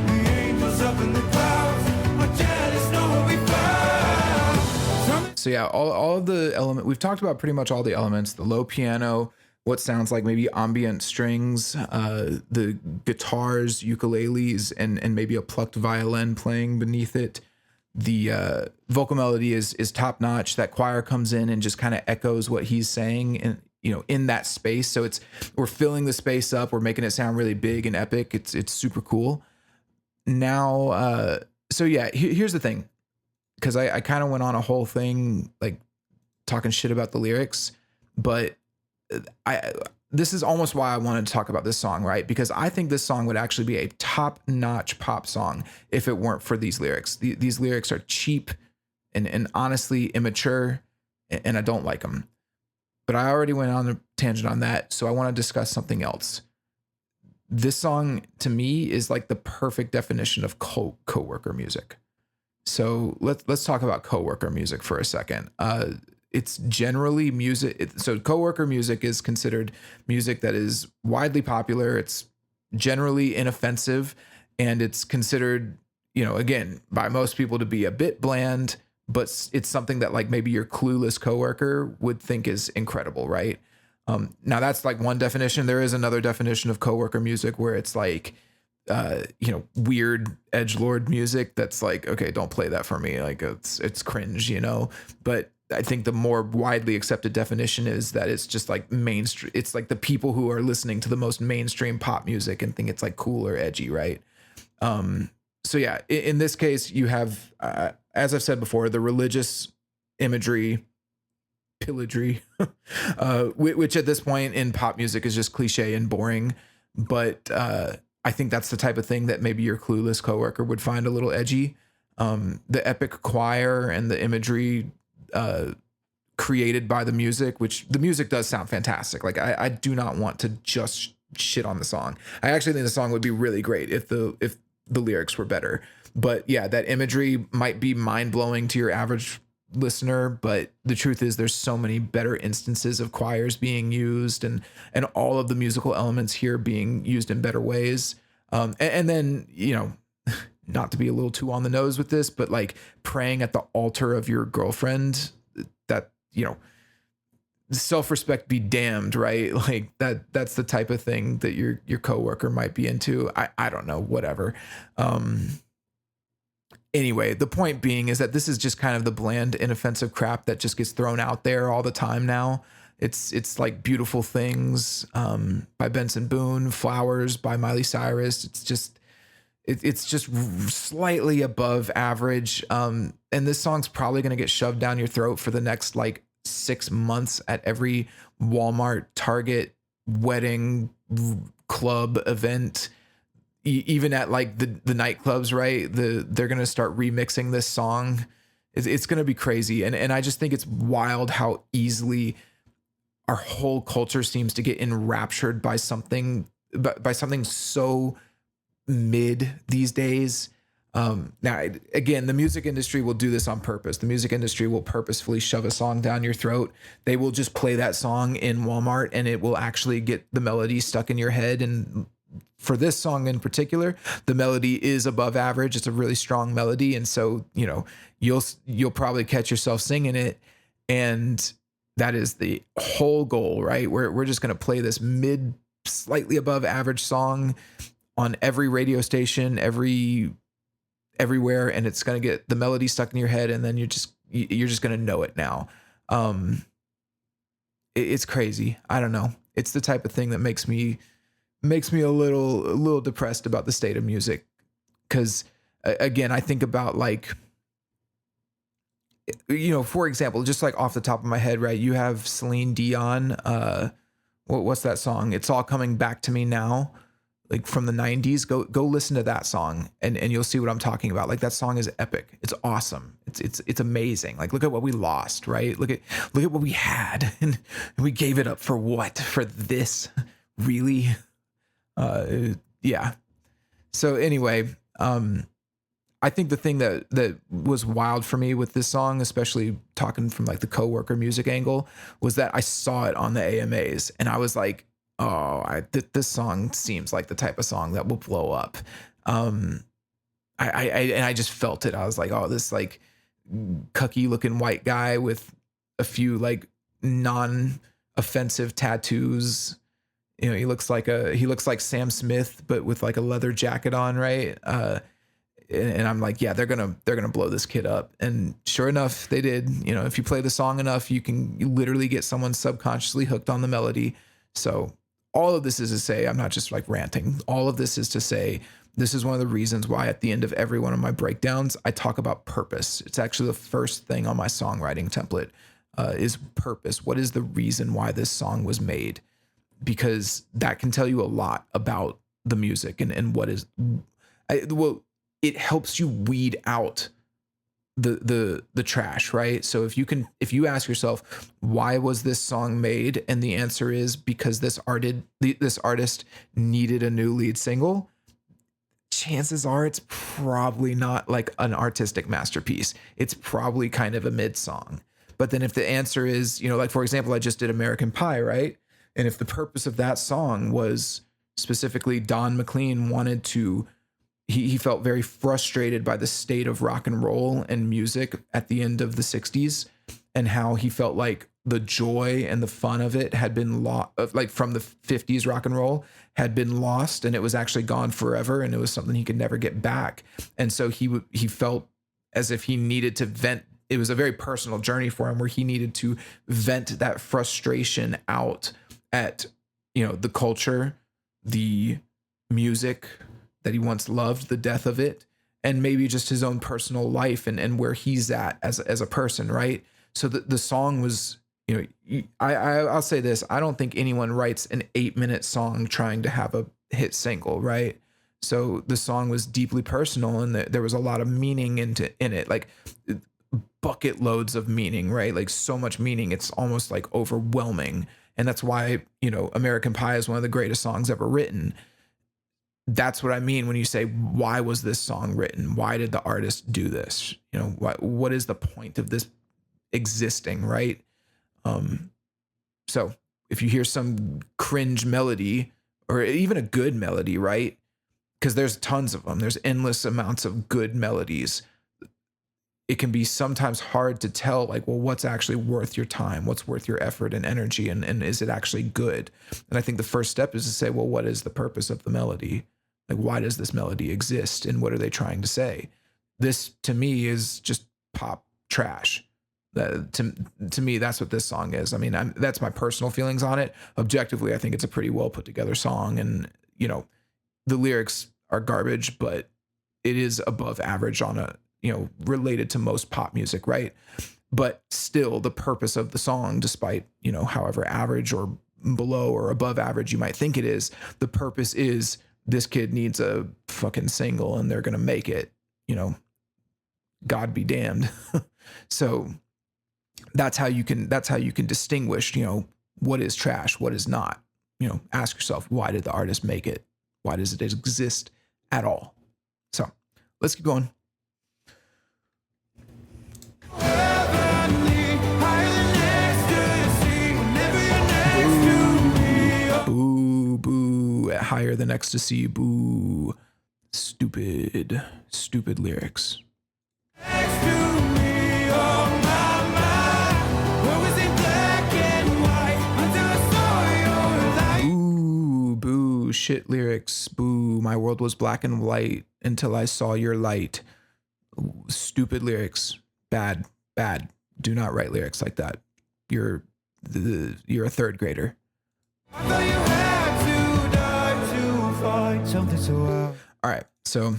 The angels up in the clouds are jealous knowing we found. So yeah, all of the element we've talked about, pretty much all the elements, the low piano, what sounds like maybe ambient strings, the guitars, ukuleles, and maybe a plucked violin playing beneath it. The vocal melody is top notch. That choir comes in and just kind of echoes what he's saying and in that space. So we're filling the space up. We're making it sound really big and epic. It's super cool. Now, so yeah, here's the thing, because I kind of went on a whole thing like talking shit about the lyrics, but this is almost why I wanted to talk about this song, right? Because I think this song would actually be a top-notch pop song if it weren't for these lyrics. These lyrics are cheap and honestly immature, and I don't like them. But I already went on a tangent on that, so I want to discuss something else. This song to me is like the perfect definition of coworker music. So let's talk about coworker music for a second. It's generally music. So coworker music is considered music that is widely popular. It's generally inoffensive, and it's considered, again, by most people to be a bit bland. But it's something that like maybe your clueless coworker would think is incredible, right? Now that's like one definition. There is another definition of coworker music where it's like weird edgelord music that's like, okay, don't play that for me. Like it's cringe, But I think the more widely accepted definition is that it's just like mainstream. It's like the people who are listening to the most mainstream pop music and think it's like cool or edgy, right? So yeah, in this case, you have, as I've said before, the religious imagery, pillagry, which at this point in pop music is just cliche and boring. But I think that's the type of thing that maybe your clueless coworker would find a little edgy. The epic choir and the imagery created by the music, which the music does sound fantastic. Like I do not want to just shit on the song. I actually think the song would be really great if the lyrics were better. But yeah, that imagery might be mind blowing to your average listener, but the truth is there's so many better instances of choirs being used and all of the musical elements here being used in better ways. And then, not to be a little too on the nose with this, but like praying at the altar of your girlfriend, that, self-respect be damned, right? Like that's the type of thing that your coworker might be into. I don't know, whatever. Anyway, the point being is that this is just kind of the bland, inoffensive crap that just gets thrown out there all the time now. It's like Beautiful Things by Benson Boone, Flowers by Miley Cyrus. It's just slightly above average. And this song's probably going to get shoved down your throat for the next like 6 months at every Walmart, Target, wedding, club event. Even at like the nightclubs, right? They're gonna start remixing this song. It's gonna be crazy, and I just think it's wild how easily our whole culture seems to get enraptured by something so mid these days. Now, again, the music industry will do this on purpose. The music industry will purposefully shove a song down your throat. They will just play that song in Walmart, and it will actually get the melody stuck in your head. And for this song in particular, the melody is above average. It's a really strong melody. And so, you'll probably catch yourself singing it. And that is the whole goal, right? We're just going to play this slightly above average song on every radio station, everywhere. And it's going to get the melody stuck in your head. And then you're just going to know it now. It's crazy. I don't know. It's the type of thing that makes me a little depressed about the state of music. Cause again, I think about like, for example, just like off the top of my head, right? You have Celine Dion. What's that song? It's All Coming Back to Me Now, like from the 90s. Go listen to that song and you'll see what I'm talking about. Like that song is epic. It's awesome. It's amazing. Like look at what we lost, right? Look at what we had and we gave it up for what? For this? Really? Yeah. So anyway, I think the thing that was wild for me with this song, especially talking from like the coworker music angle, was that I saw it on the AMAs and I was like, this song seems like the type of song that will blow up. I just felt it. I was like, oh, this like cucky looking white guy with a few like non-offensive tattoos. He looks like Sam Smith, but with like a leather jacket on, right? And I'm like, yeah, they're gonna blow this kid up. And sure enough, they did. If you play the song enough, you can literally get someone subconsciously hooked on the melody. So all of this is to say, I'm not just like ranting. All of this is to say, this is one of the reasons why at the end of every one of my breakdowns, I talk about purpose. It's actually the first thing on my songwriting template is purpose. What is the reason why this song was made? Because that can tell you a lot about the music and what is, it helps you weed out the trash, right? So if you ask yourself, why was this song made, and the answer is because this artist needed a new lead single, chances are it's probably not like an artistic masterpiece. It's probably kind of a mid song. But then if the answer is, like for example, I just did American Pie, right? And if the purpose of that song was specifically Don McLean wanted to, he felt very frustrated by the state of rock and roll and music at the end of the 60s, and how he felt like the joy and the fun of it had been lost, like from the 50s rock and roll had been lost, and it was actually gone forever, and it was something he could never get back. And so he felt as if he needed to vent. It was a very personal journey for him where he needed to vent that frustration out at, the culture, the music that he once loved, the death of it, and maybe just his own personal life and where he's at as a person, right? So the song was, I'll say this, I don't think anyone writes an 8-minute song trying to have a hit single, right? So the song was deeply personal, and there was a lot of meaning in it, like bucket loads of meaning, right? Like so much meaning, it's almost like overwhelming. And that's why, American Pie is one of the greatest songs ever written. That's what I mean when you say, why was this song written? Why did the artist do this? What is the point of this existing, right? So if you hear some cringe melody, or even a good melody, right? Because there's tons of them. There's endless amounts of good melodies. It can be sometimes hard to tell, like, well, what's actually worth your time? What's worth your effort and energy? And is it actually good? And I think the first step is to say, well, what is the purpose of the melody? Like, why does this melody exist? And what are they trying to say? This, to me, is just pop trash. To me, that's what this song is. I mean, that's my personal feelings on it. Objectively, I think it's a pretty well put together song. And, the lyrics are garbage, but it is above average on a, related to most pop music, right? But still, the purpose of the song, despite, however average or below or above average you might think it is, the purpose is this kid needs a fucking single and they're going to make it, God be damned. So that's how you can distinguish, what is trash, what is not. Ask yourself, why did the artist make it? Why does it exist at all? So let's keep going. Boo, boo, higher than ecstasy, boo. Stupid lyrics. Boo, boo, shit lyrics, boo. My world was black and white until I saw your light. Stupid lyrics. Bad. Do not write lyrics like that. You're a third grader. All right, so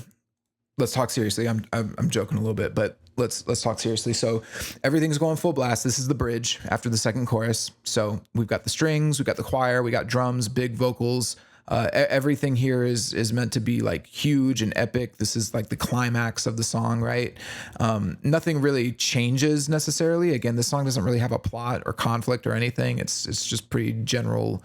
let's talk seriously. I'm joking a little bit, but let's talk seriously. So everything's going full blast. This is the bridge after the second chorus. So we've got the strings, we've got the choir, we got drums, big vocals. Everything here is meant to be like huge and epic. This is like the climax of the song, right? Nothing really changes necessarily. Again, this song doesn't really have a plot or conflict or anything. It's just pretty general.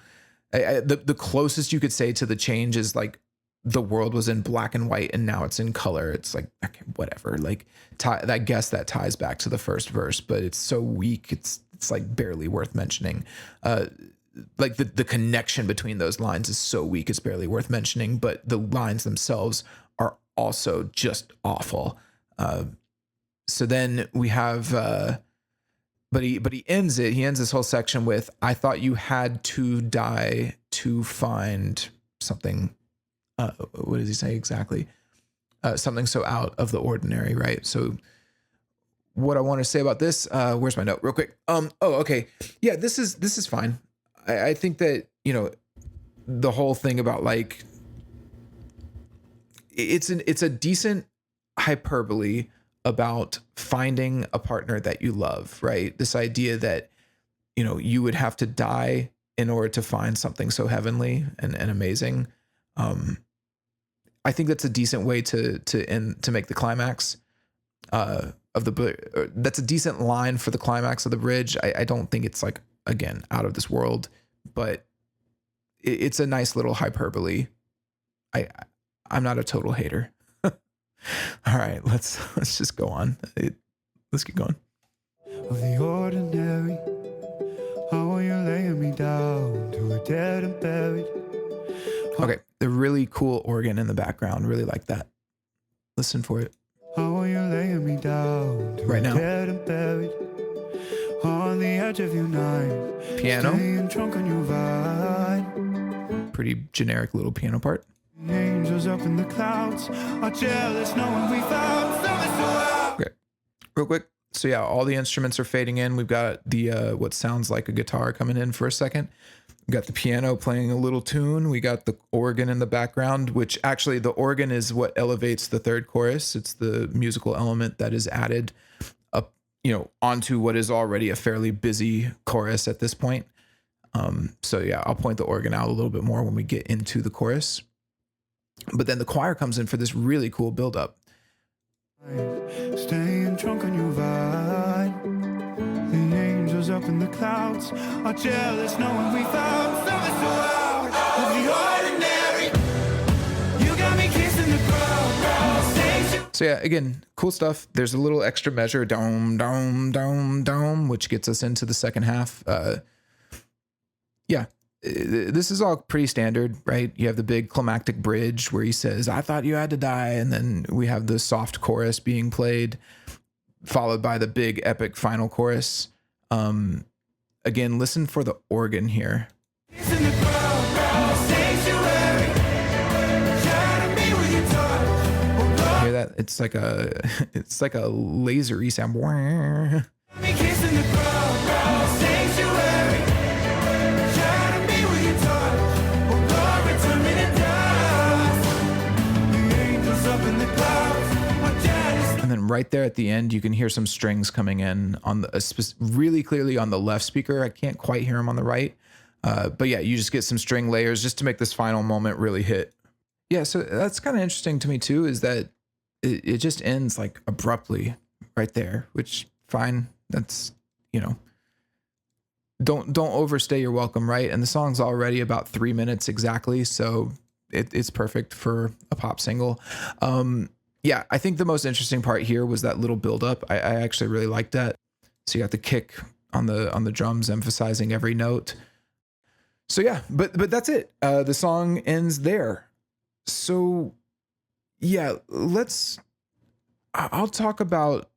The closest you could say to the change is like the world was in black and white and now it's in color. It's like, okay, whatever. Like I guess that ties back to the first verse, but it's so weak. It's like barely worth mentioning. Like the connection between those lines is so weak, it's barely worth mentioning, but the lines themselves are also just awful. So then we have, but he ends this whole section with, I thought you had to die to find something. What does he say exactly? Something so out of the ordinary, right? So what I want to say about this, where's my note real quick? Okay. Yeah, this is fine. I think that, the whole thing about like, it's a decent hyperbole about finding a partner that you love, right? This idea that, you would have to die in order to find something so heavenly and amazing. I think that's a decent way to make the climax. that's a decent line for the climax of the bridge. I don't think it's like, again, out of this world, but it's a nice little hyperbole. I'm not a total hater. All right, let's just go on. Let's keep going. Of the ordinary, how are you laying me down to a dead and buried? Okay, the really cool organ in the background. Really like that. Listen for it. How are you laying me down to Right now. dead and buried on the edge of your night? Piano. Staying drunk on your vine. Pretty generic little piano part. The angels up in the clouds are jealous knowing we found something so wild. Okay, real quick. So yeah, all the instruments are fading in. We've got the what sounds like a guitar coming in for a second. We got the piano playing a little tune. We got the organ in the background, which actually the organ is what elevates the third chorus. It's the musical element that is added up, onto what is already a fairly busy chorus at this point. So yeah, I'll point the organ out a little bit more when we get into the chorus. But then the choir comes in for this really cool buildup. Staying drunk on your vine. The angels up in the clouds are jealous knowing we found something so wild. Of the ordinary, you got me kissing the ground. So yeah, again, cool stuff. There's a little extra measure, dome, dome, dome, dome, which gets us into the second half. Yeah, this is all pretty standard, right? You have the big climactic bridge where he says, "I thought you had to die." And then we have the soft chorus being played, followed by the big epic final chorus. Again, listen for the organ here. Kissing the ground, sanctuary. Shining me with your touch. Hear that? It's like a lasery sound. Me kissing the ground, sanctuary. Shining me with your touch. Oh God, return me to dust. The angels up in the clouds are jealous. And then right there at the end, you can hear some strings coming in on really clearly on the left speaker. I can't quite hear them on the right. But yeah, you just get some string layers just to make this final moment really hit. Yeah, so that's kind of interesting to me too, is that it just ends like abruptly right there, which fine. That's, don't overstay your welcome, right? And the song's already about 3 minutes exactly, so it's perfect for a pop single. Yeah, I think the most interesting part here was that little buildup. I actually really liked that. So you got the kick on the drums emphasizing every note. So yeah, but that's it. The song ends there. So yeah, I'll talk about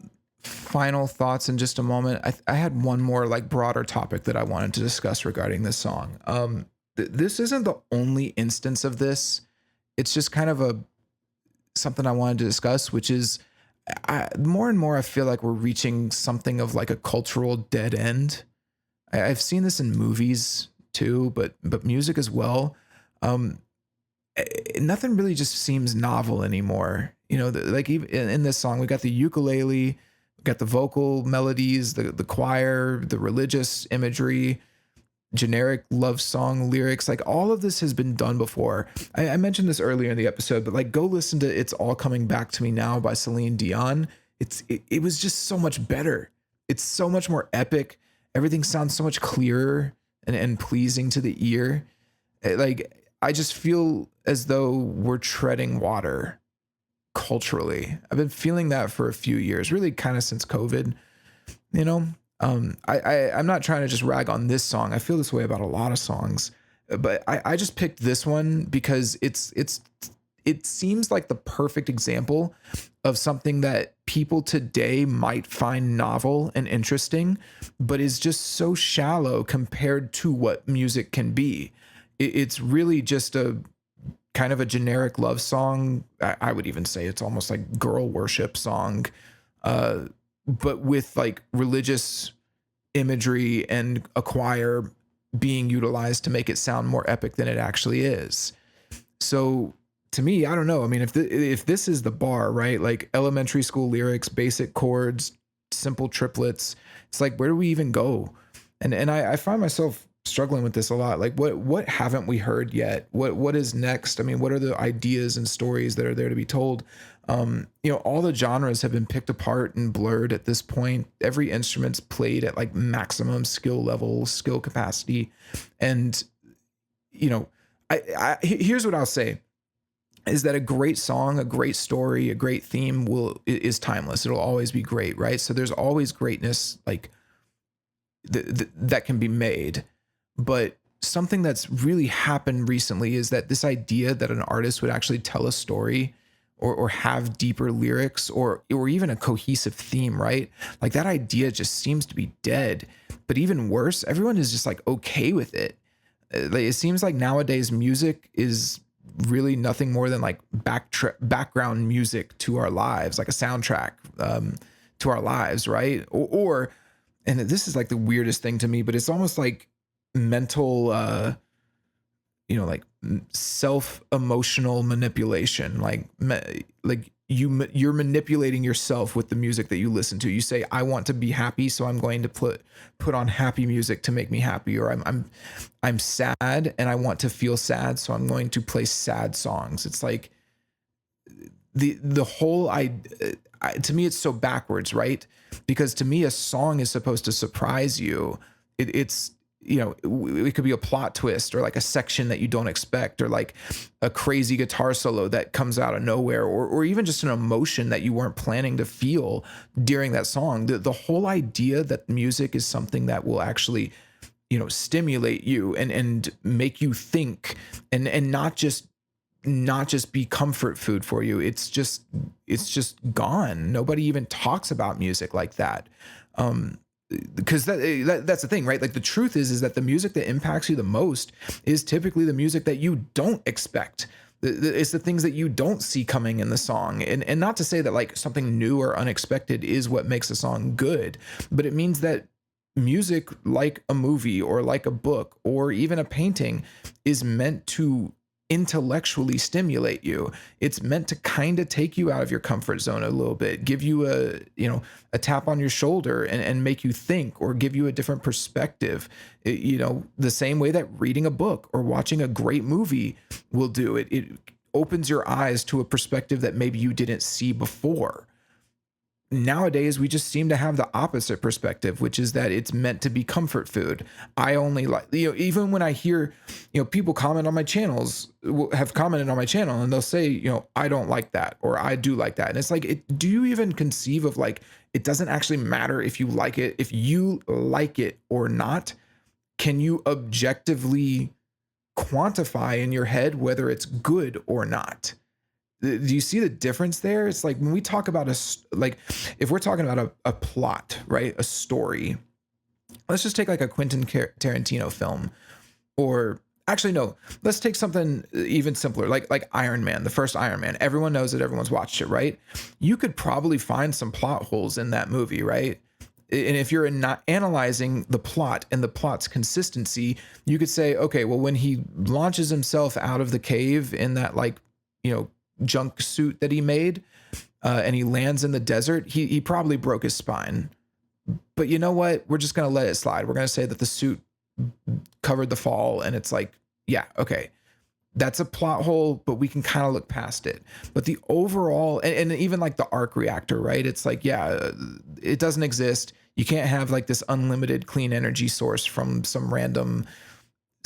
final thoughts in just a moment. I had one more like broader topic that I wanted to discuss regarding this song. This isn't the only instance of this. It's just kind of something I wanted to discuss, which is more and more I feel like we're reaching something of like a cultural dead end. I've seen this in movies too, but music as well. Nothing really just seems novel anymore. Like even in this song, we got the ukulele, we got the vocal melodies, the choir, the religious imagery, generic love song lyrics. Like all of this has been done before. I mentioned this earlier in the episode, but like go listen to "It's All Coming Back to Me Now" by Celine Dion. It was just so much better. It's so much more epic. Everything sounds so much clearer and pleasing to the ear. I just feel as though we're treading water culturally. I've been feeling that for a few years, really kind of since COVID, I'm not trying to just rag on this song. I feel this way about a lot of songs, but I just picked this one because it seems like the perfect example of something that people today might find novel and interesting, but is just so shallow compared to what music can be. It's really just a kind of a generic love song. I would even say it's almost like girl worship song, but with like religious imagery and a choir being utilized to make it sound more epic than it actually is. So to me, I don't know. I mean, if this is the bar, right? Like elementary school lyrics, basic chords, simple triplets, it's like, where do we even go? And I find myself struggling with this a lot. Like what haven't we heard yet? What is next? I mean, what are the ideas and stories that are there to be told? All the genres have been picked apart and blurred at this point. Every instrument's played at like maximum skill level, skill capacity. And, here's what I'll say is that a great song, a great story, a great theme is timeless. It'll always be great, right? So there's always greatness like that can be made. But something that's really happened recently is that this idea that an artist would actually tell a story or have deeper lyrics or even a cohesive theme, right? Like that idea just seems to be dead. But even worse, everyone is just like okay with it. It seems like nowadays music is really nothing more than like background music to our lives, like a soundtrack to our lives, right? And this is like the weirdest thing to me, but it's almost like mental like self emotional manipulation, like you're manipulating yourself with the music that you listen to. You say, I want to be happy, so I'm going to put on happy music to make me happy, or I'm sad and I want to feel sad, so I'm going to play sad songs. It's like the whole to me it's so backwards, right? Because to me a song is supposed to surprise you. It's it could be a plot twist or like a section that you don't expect, or like a crazy guitar solo that comes out of nowhere, or even just an emotion that you weren't planning to feel during that song. The whole idea that music is something that will actually, stimulate you and make you think and not just be comfort food for you. It's just gone. Nobody even talks about music like that. Because that's the thing, right? Like the truth is that the music that impacts you the most is typically the music that you don't expect. It's the things that you don't see coming in the song. And not to say that like something new or unexpected is what makes a song good, but it means that music, like a movie or like a book or even a painting, is meant to intellectually stimulate you. It's meant to kind of take you out of your comfort zone a little bit, give you a tap on your shoulder and make you think, or give you a different perspective. The same way that reading a book or watching a great movie will do. It opens your eyes to a perspective that maybe you didn't see before. Nowadays, we just seem to have the opposite perspective, which is that it's meant to be comfort food. I only like, even when I hear, people comment on my channels, have commented on my channel, and they'll say, I don't like that, or I do like that. And it's like, do you even conceive of like, it doesn't actually matter if you like it, or not? Can you objectively quantify in your head whether it's good or not? Do you see the difference there? It's like when we talk about if we're talking about a plot, right? A story. Let's just take like a Quentin Tarantino film, or actually, no, let's take something even simpler, like Iron Man, the first Iron Man. Everyone knows it. Everyone's watched it, right? You could probably find some plot holes in that movie, right? And if you're not analyzing the plot and the plot's consistency, you could say, okay, well, when he launches himself out of the cave in that junk suit that he made, and he lands in the desert, he probably broke his spine. But you know what? We're just going to let it slide. We're going to say that the suit covered the fall, and it's like, yeah, okay. That's a plot hole, but we can kind of look past it. But the overall, and even like the arc reactor, right? It's like, yeah, it doesn't exist. You can't have like this unlimited clean energy source from some random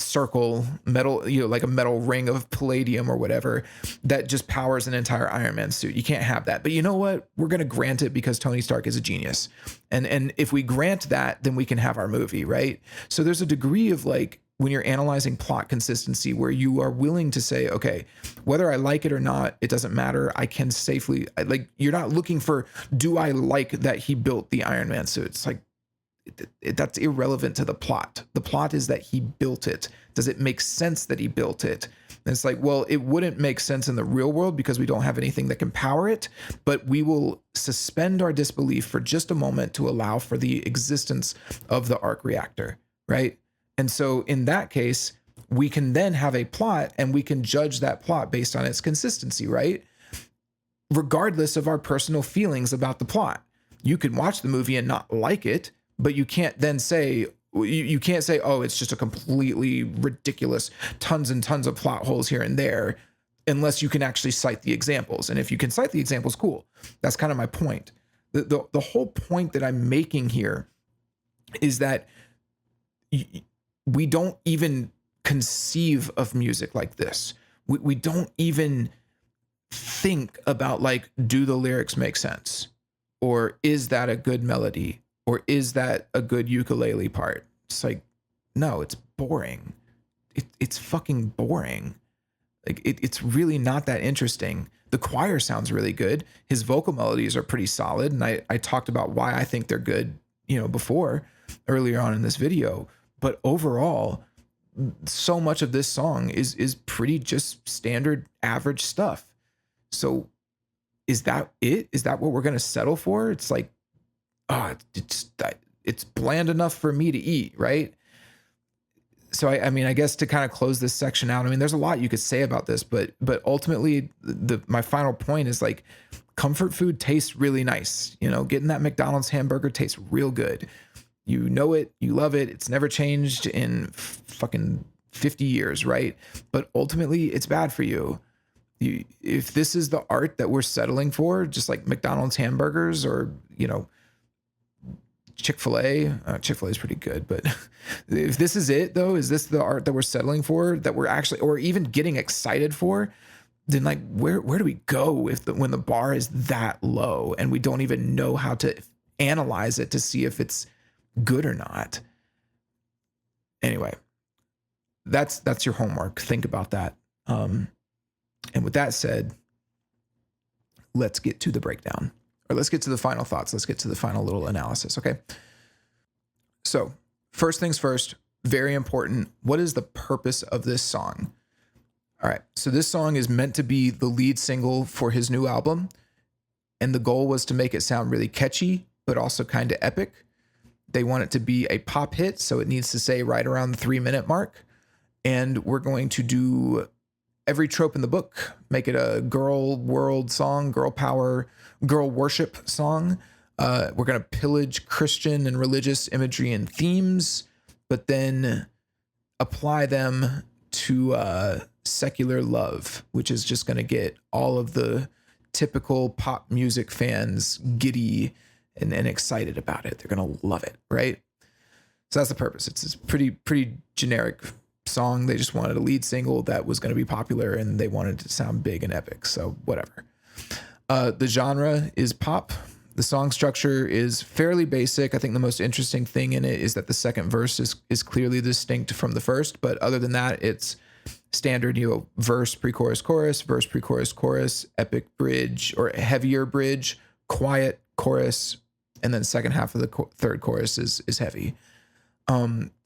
circle metal, like a metal ring of palladium or whatever that just powers an entire Iron Man suit. You can't have that. But you know what? We're going to grant it because Tony Stark is a genius. And if we grant that, then we can have our movie, right? So there's a degree of like, when you're analyzing plot consistency where you are willing to say, okay, whether I like it or not, it doesn't matter. I can safely, like, you're not looking for, do I like that he built the Iron Man suit? It's like, that's irrelevant to the plot. The plot is that he built it. Does it make sense that he built it? And it's like, well, it wouldn't make sense in the real world because we don't have anything that can power it, but we will suspend our disbelief for just a moment to allow for the existence of the arc reactor, right? And so in that case, we can then have a plot and we can judge that plot based on its consistency, right? Regardless of our personal feelings about the plot. You can watch the movie and not like it, but you can't then say, you can't say, oh, it's just a completely ridiculous, tons and tons of plot holes here and there. unless you can actually cite the examples. And if you can cite the examples, cool. That's kind of my point. The whole point that I'm making here is that we don't even conceive of music like this. We don't even think about like, do the lyrics make sense? Or is that a good melody? Or is that a good ukulele part? It's like, no, it's boring. It's fucking boring. Like it's really not that interesting. The choir sounds really good. His vocal melodies are pretty solid. And I talked about why I think they're good, before, earlier on in this video. But overall, so much of this song is pretty just standard average stuff. So is that it? Is that what we're going to settle for? It's like, it's bland enough for me to eat, right? So I mean, I guess to kind of close this section out, I mean, there's a lot you could say about this, but ultimately my final point is like, comfort food tastes really nice. Getting that McDonald's hamburger tastes real good. You know it, you love it. It's never changed in fucking 50 years, right? But ultimately it's bad for you. If this is the art that we're settling for, just like McDonald's hamburgers or, Chick-fil-A is pretty good, but if this is it though, is this the art that we're settling for, that we're actually, or even getting excited for, then like, where do we go when the bar is that low and we don't even know how to analyze it to see if it's good or not? Anyway, that's your homework. Think about that. And with that said, let's get to the breakdown. Or let's get to the final thoughts. Let's get to the final little analysis, okay? So, first things first, very important. What is the purpose of this song? All right, so this song is meant to be the lead single for his new album. And the goal was to make it sound really catchy, but also kind of epic. They want it to be a pop hit, so it needs to say right around the 3-minute mark. And we're going to do every trope in the book, make it a girl world song, girl power, girl worship song. We're going to pillage Christian and religious imagery and themes, but then apply them to secular love, which is just going to get all of the typical pop music fans giddy and excited about it. They're going to love it, right? So that's the purpose. It's pretty generic song. They just wanted a lead single that was going to be popular and they wanted to sound big and epic. So whatever. The genre is pop. The song structure is fairly basic. I think the most interesting thing in it is that the second verse is clearly distinct from the first. But other than that, it's standard, verse, pre-chorus, chorus, verse, pre-chorus, chorus, epic bridge or heavier bridge, quiet chorus, and then second half of the third chorus is heavy.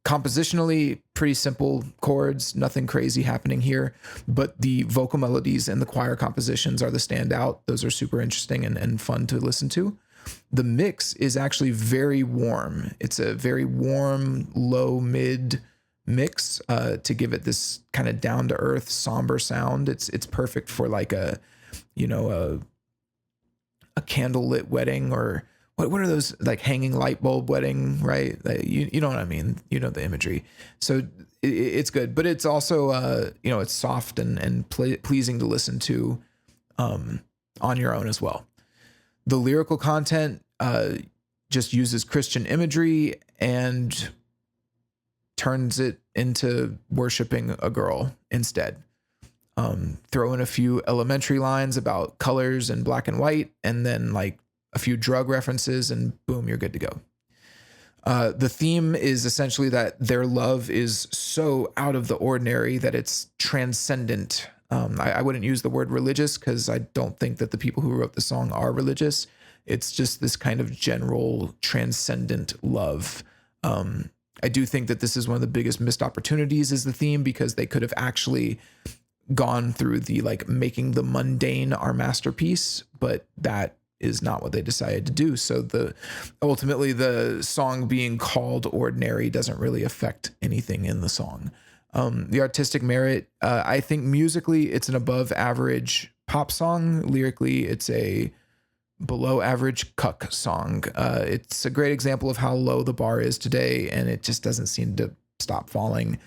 Compositionally, pretty simple chords, nothing crazy happening here, but the vocal melodies and the choir compositions are the standout. Those are super interesting and fun to listen to. The mix is actually very warm. It's a very warm, low, mid mix to give it this kind of down to earth, somber sound. It's perfect for like a candlelit wedding, or what are those, like hanging light bulb wedding, right? You know what I mean? The imagery. So it's good, but it's also, it's soft and pleasing to listen to on your own as well. The lyrical content just uses Christian imagery and turns it into worshiping a girl instead. Throw in a few elementary lines about colors and black and white, and then like a few drug references, and boom, you're good to go. The theme is essentially that their love is so out of the ordinary that it's transcendent. I wouldn't use the word religious because I don't think that the people who wrote the song are religious. It's just this kind of general transcendent love. I do think that this is one of the biggest missed opportunities is the theme, because they could have actually gone through the like making the mundane our masterpiece, but that is not what they decided to do. So ultimately the song being called ordinary doesn't really affect anything in the song. The artistic merit, I think musically it's an above average pop song. Lyrically, it's a below average cuck song. It's a great example of how low the bar is today, and it just doesn't seem to stop falling.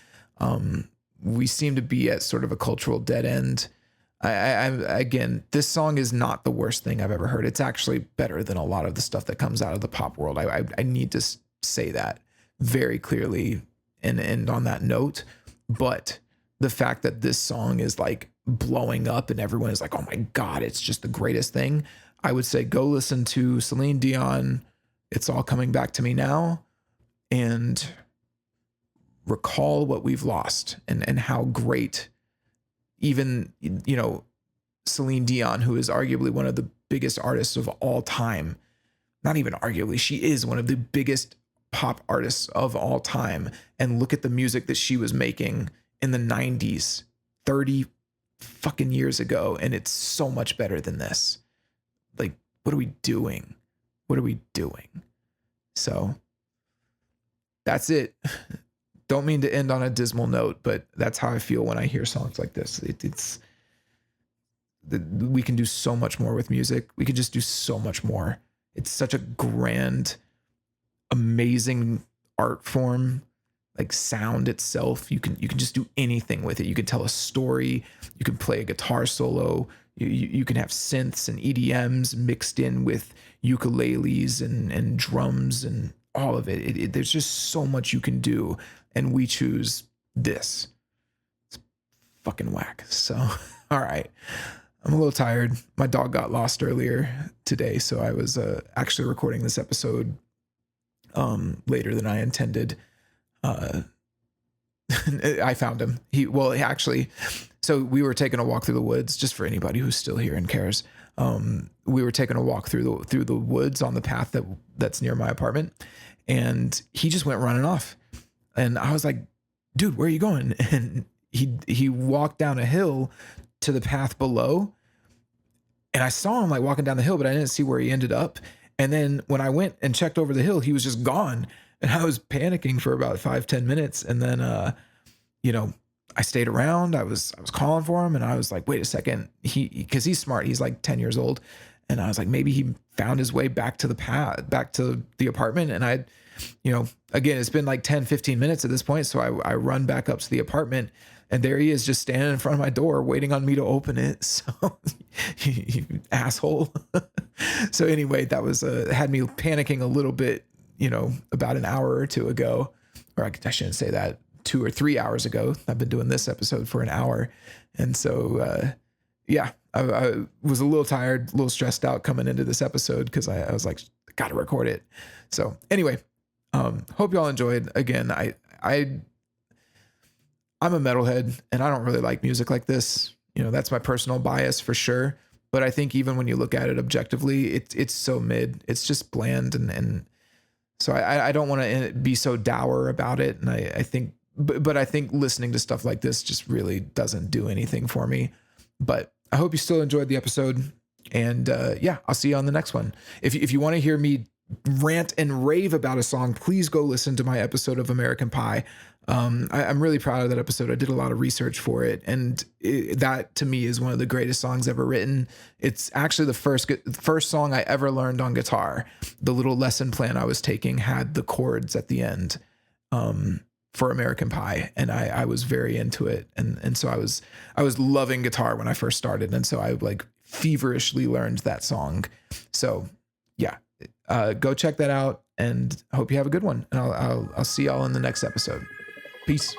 We seem to be at sort of a cultural dead end. Again, this song is not the worst thing I've ever heard. It's actually better than a lot of the stuff that comes out of the pop world. I need to say that very clearly and on that note. But the fact that this song is like blowing up and everyone is like, oh my God, it's just the greatest thing. I would say go listen to Celine Dion, It's All Coming Back to Me Now, and recall what we've lost and how great even, you know, Celine Dion, who is arguably one of the biggest artists of all time, not even arguably, she is one of the biggest pop artists of all time. And look at the music that she was making in the 90s, 30 fucking years ago. And it's so much better than this. Like, what are we doing? What are we doing? So that's it. Don't mean to end on a dismal note, but that's how I feel when I hear songs like this. We can do so much more with music. We can just do so much more. It's such a grand, amazing art form, like sound itself. You can just do anything with it. You can tell a story. You can play a guitar solo. You can have synths and EDMs mixed in with ukuleles and drums and all of it. There's just so much you can do. And we choose this. It's fucking whack. So, all right. I'm a little tired. My dog got lost earlier today, so I was actually recording this episode later than I intended. I found him. So we were taking a walk through the woods, just for anybody who's still here and cares. We were taking a walk through the woods on the path that's near my apartment, and he just went running off. And I was like, dude, where are you going? And he walked down a hill to the path below. And I saw him like walking down the hill, but I didn't see where he ended up. And then when I went and checked over the hill, he was just gone. And I was panicking for about 5-10 minutes. And then, I stayed around. I was calling for him, and I was like, wait a second. Cause he's smart. He's like 10 years old. And I was like, maybe he found his way back to the apartment. And again, it's been like 10-15 minutes at this point. So I run back up to the apartment, and there he is just standing in front of my door waiting on me to open it. So you asshole. So anyway, that was had me panicking a little bit, about an hour or two ago, or I shouldn't say that, 2 or 3 hours ago. I've been doing this episode for an hour. And so, I was a little tired, a little stressed out coming into this episode, because I was like, got to record it. So anyway, hope y'all enjoyed. Again, I'm a metalhead, and I don't really like music like this. That's my personal bias for sure. But I think even when you look at it objectively, it's so mid. It's just bland, and so I don't want to be so dour about it. And I think, but I think listening to stuff like this just really doesn't do anything for me. But I hope you still enjoyed the episode, and I'll see you on the next one. If you want to hear me rant and rave about a song, please go listen to my episode of American Pie. I'm really proud of that episode. I did a lot of research for it, and that to me is one of the greatest songs ever written. It's actually the first song I ever learned on guitar. The little lesson plan I was taking had the chords at the end for American Pie, and I was very into it, and so I was loving guitar when I first started, and so I like feverishly learned that song. So go check that out, and I hope you have a good one, and I'll see y'all in the next episode. Peace.